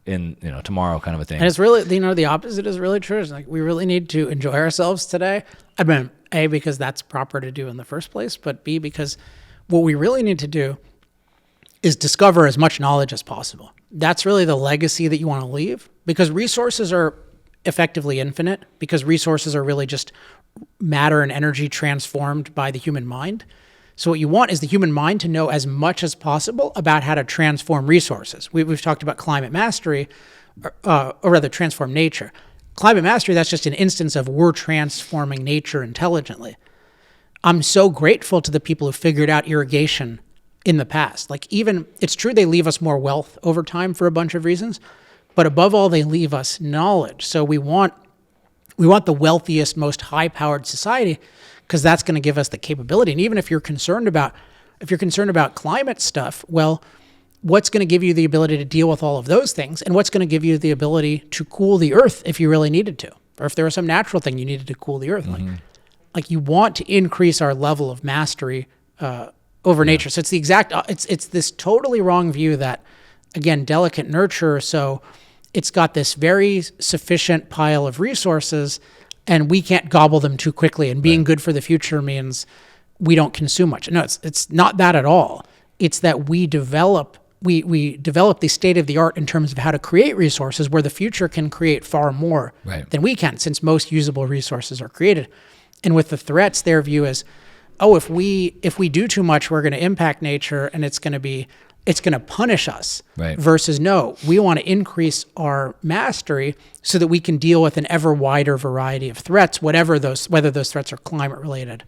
in tomorrow, kind of a thing. And it's really, the opposite is really true. It's like we really need to enjoy ourselves today. I mean, A, because that's proper to do in the first place, but B, because what we really need to do is discover as much knowledge as possible. That's really the legacy that you want to leave, because resources are effectively infinite, because resources are really just matter and energy transformed by the human mind. So what you want is the human mind to know as much as possible about how to transform resources. We've talked about climate mastery, or rather transform nature. Climate mastery, that's just an instance of we're transforming nature intelligently. I'm so grateful to the people who figured out irrigation in the past. Like even, it's true they leave us more wealth over time for a bunch of reasons, but above all, they leave us knowledge. So we want the wealthiest, most high-powered society, because that's going to give us the capability. And even if you're concerned about climate stuff, well, what's going to give you the ability to deal with all of those things? And what's going to give you the ability to cool the earth if you really needed to? Or if there was some natural thing you needed to cool the earth? Like you want to increase our level of mastery over nature. So it's the exact, it's this totally wrong view that, again, delicate nurture, so it's got this very sufficient pile of resources and we can't gobble them too quickly. And being good for the future means we don't consume much. No, it's not that at all. It's that we develop the state of the art in terms of how to create resources where the future can create far more than we can, since most usable resources are created. And with the threats, their view is, if we do too much, we're going to impact nature and it's going to be it's going to punish us. Right. Versus no, we want to increase our mastery so that we can deal with an ever wider variety of threats, whether those threats are climate related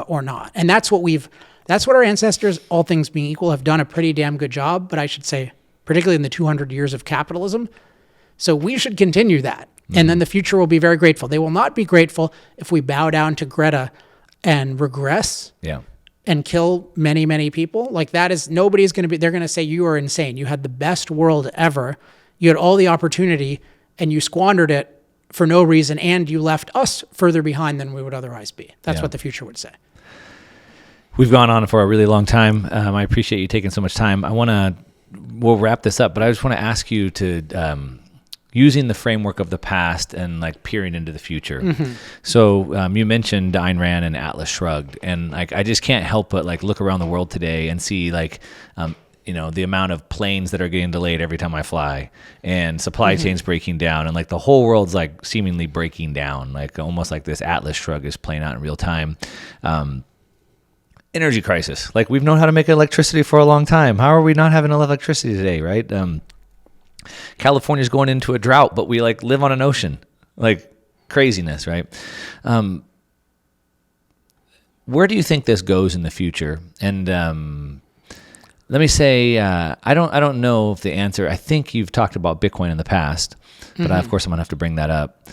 or not. And that's what our ancestors, all things being equal, have done a pretty damn good job. But I should say, particularly in the 200 years of capitalism. So we should continue that. And then the future will be very grateful. They will not be grateful if we bow down to Greta and regress. Yeah. And kill many, many people. Like that is, nobody's going to be, they're going to say you are insane. You had the best world ever. You had all the opportunity and you squandered it for no reason. And you left us further behind than we would otherwise be. That's what the future would say. We've gone on for a really long time. I appreciate you taking so much time. We'll wrap this up, but I just want to ask you to, using the framework of the past and like peering into the future. Mm-hmm. So you mentioned Ayn Rand and Atlas Shrugged, and like I just can't help but like look around the world today and see like the amount of planes that are getting delayed every time I fly, and supply chains breaking down, and like the whole world's like seemingly breaking down, like almost like this Atlas Shrug is playing out in real time. Energy crisis. Like we've known how to make electricity for a long time. How are we not having electricity today, right? California's going into a drought, but we like live on an ocean, like craziness, right? Where do you think this goes in the future? And let me say, I don't know if the answer. I think you've talked about Bitcoin in the past, but of course I'm gonna have to bring that up.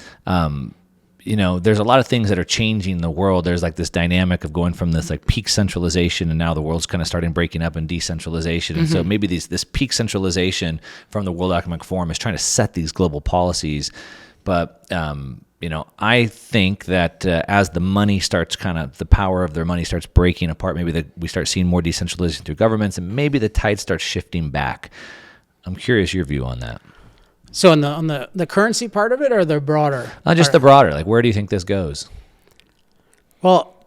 There's a lot of things that are changing the world. There's like this dynamic of going from this like peak centralization, and now the world's kind of starting breaking up in decentralization. And so maybe this peak centralization from the World Economic Forum is trying to set these global policies. But I think that as the money starts the power of their money starts breaking apart, maybe we start seeing more decentralization through governments, and maybe the tide starts shifting back. I'm curious your view on that. So on the currency part of it, or the broader? Just the broader. Like, where do you think this goes? Well,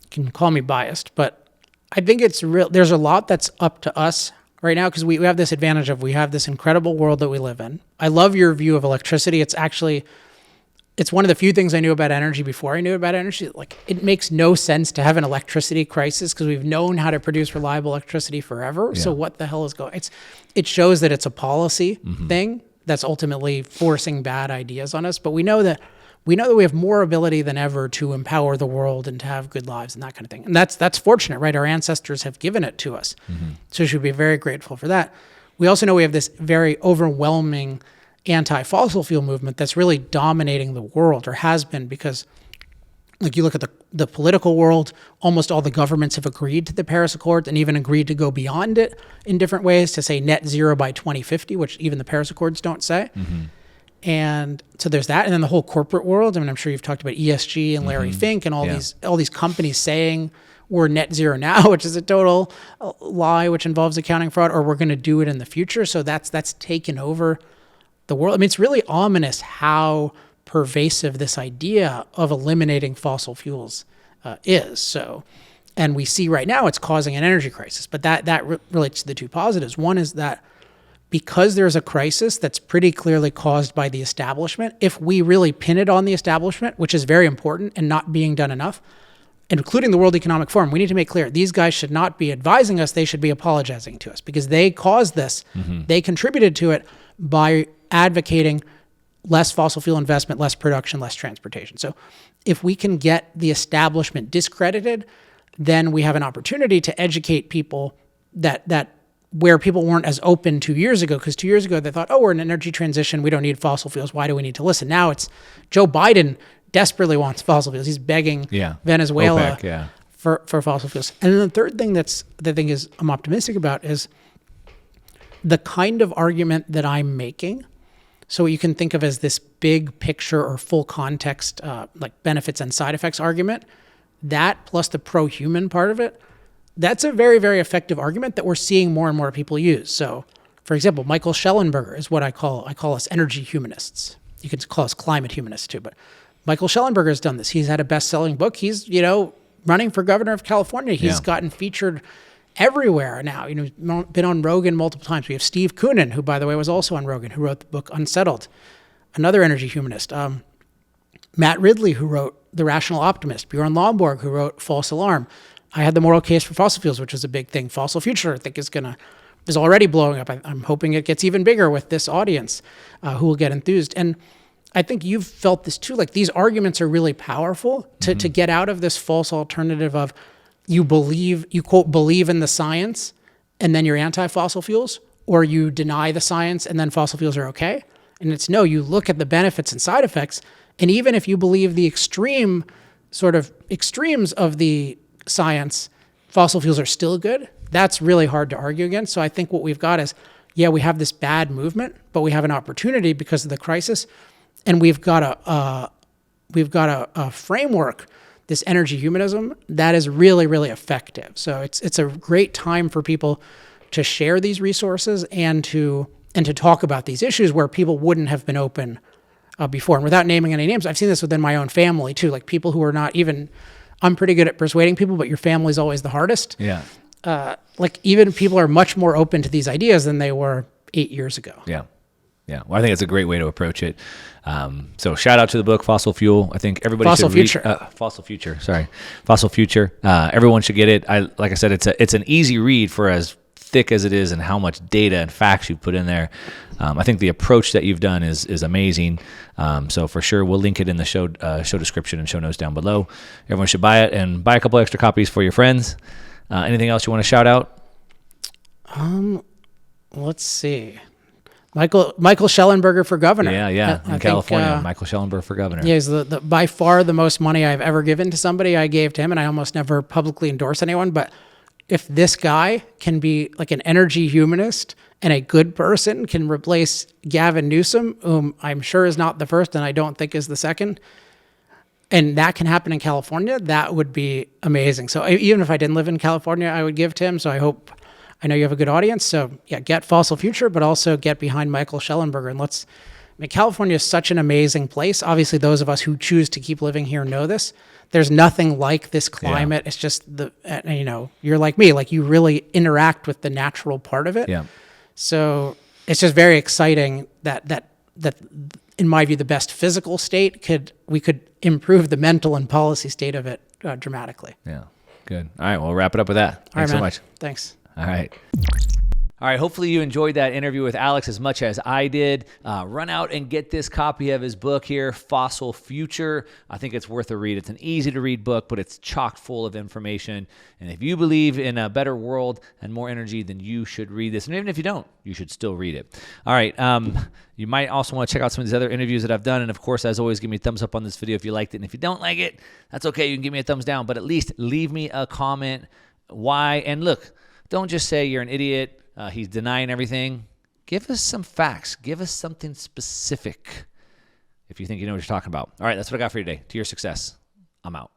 you can call me biased, but I think it's real. There's a lot that's up to us right now because we have this advantage of we have this incredible world that we live in. I love your view of electricity. It's one of the few things I knew about energy before I knew about energy. Like, it makes no sense to have an electricity crisis because we've known how to produce reliable electricity forever. Yeah. So what the hell is going? It shows that it's a policy thing that's ultimately forcing bad ideas on us. But we know that we have more ability than ever to empower the world and to have good lives and that kind of thing. And that's fortunate, right? Our ancestors have given it to us. So we should be very grateful for that. We also know we have this very overwhelming anti-fossil fuel movement that's really dominating the world, or has been, because like you look at the political world, almost all the governments have agreed to the Paris Accord and even agreed to go beyond it in different ways to say net zero by 2050, which even the Paris Accords don't say. And so there's that. And then the whole corporate world. I mean, I'm sure you've talked about ESG and Larry Fink and all these companies saying we're net zero now, which is a total lie, which involves accounting fraud, or we're going to do it in the future. So that's taken over the world. I mean, it's really ominous how pervasive this idea of eliminating fossil fuels is. So, and we see right now it's causing an energy crisis. But that relates to the two positives. One is that because there's a crisis that's pretty clearly caused by the establishment, if we really pin it on the establishment, which is very important and not being done enough, including the World Economic Forum, we need to make clear these guys should not be advising us, they should be apologizing to us because they caused this. They contributed to it by advocating less fossil fuel investment, less production, less transportation. So if we can get the establishment discredited, then we have an opportunity to educate people that where people weren't as open 2 years ago, because 2 years ago they thought, oh, we're in an energy transition, we don't need fossil fuels, why do we need to listen? Now it's Joe Biden desperately wants fossil fuels. He's begging Venezuela OPEC, for fossil fuels. And then the third thing I'm optimistic about is the kind of argument that I'm making. So what you can think of as this big picture or full context, like benefits and side effects argument, that plus the pro-human part of it, that's a very, very effective argument that we're seeing more and more people use. So, for example, Michael Schellenberger is what I call us energy humanists. You could call us climate humanists too, but Michael Schellenberger has done this. He's had a best-selling book. He's, running for governor of California. He's gotten featured everywhere now. Been on Rogan multiple times. We have Steve Koonin, who, by the way, was also on Rogan, who wrote the book Unsettled, another energy humanist. Matt Ridley, who wrote The Rational Optimist. Bjorn Lomborg, who wrote False Alarm. I had The Moral Case for Fossil Fuels, which was a big thing. Fossil Future, I think, is going to is already blowing up. I'm hoping it gets even bigger with this audience who will get enthused. And I think you've felt this too. Like, these arguments are really powerful to get out of this false alternative of you quote, believe in the science and then you're anti-fossil fuels, or you deny the science and then fossil fuels are okay. And it's no, you look at the benefits and side effects. And even if you believe the extremes of the science, fossil fuels are still good. That's really hard to argue against. So I think what we've got is, yeah, we have this bad movement, but we have an opportunity because of the crisis. And we've got a framework, this energy humanism, that is really, really effective. So it's a great time for people to share these resources and to talk about these issues where people wouldn't have been open before. And without naming any names, I've seen this within my own family too. Like, people who are not even, I'm pretty good at persuading people, but your family's always the hardest. Yeah. Like, even people are much more open to these ideas than they were 8 years ago. Yeah. Yeah. Well, I think it's a great way to approach it. So shout out to the book, Fossil Fuel. I think everybody Fossil should read Future. Fossil Future. Everyone should get it. Like I said, it's an easy read for as thick as it is and how much data and facts you put in there. I think the approach that you've done is amazing. So for sure, we'll link it in the show description and show notes down below. Everyone should buy it and buy a couple extra copies for your friends. Anything else you want to shout out? Let's see. Michael Schellenberger for governor. Yeah. In California, Michael Schellenberger for governor. Yeah, he's the by far the most money I've ever given to somebody. I gave to him, and I almost never publicly endorse anyone. But if this guy can be like an energy humanist and a good person, can replace Gavin Newsom, whom I'm sure is not the first and I don't think is the second, and that can happen in California, that would be amazing. So even if I didn't live in California, I would give to him. So I know you have a good audience. So yeah, get Fossil Future, but also get behind Michael Schellenberger. And California is such an amazing place. Obviously, those of us who choose to keep living here know this. There's nothing like this climate. Yeah. It's just you're like me, like, you really interact with the natural part of it. Yeah. So it's just very exciting that in my view, the best physical state we could improve the mental and policy state of it dramatically. Yeah. Good. All right. We'll wrap it up with that. Thanks so much. Thanks. All right. All right. Hopefully you enjoyed that interview with Alex as much as I did. Run out and get this copy of his book here, Fossil Future. I think it's worth a read. It's an easy to read book, but it's chock full of information. And if you believe in a better world and more energy, then you should read this. And even if you don't, you should still read it. All right. You might also want to check out some of these other interviews that I've done. And of course, as always, give me a thumbs up on this video if you liked it. And if you don't like it, that's okay. You can give me a thumbs down, but at least leave me a comment. Why? And look, don't just say you're an idiot. He's denying everything. Give us some facts. Give us something specific if you think you know what you're talking about. All right, that's what I got for you today. To your success. I'm out.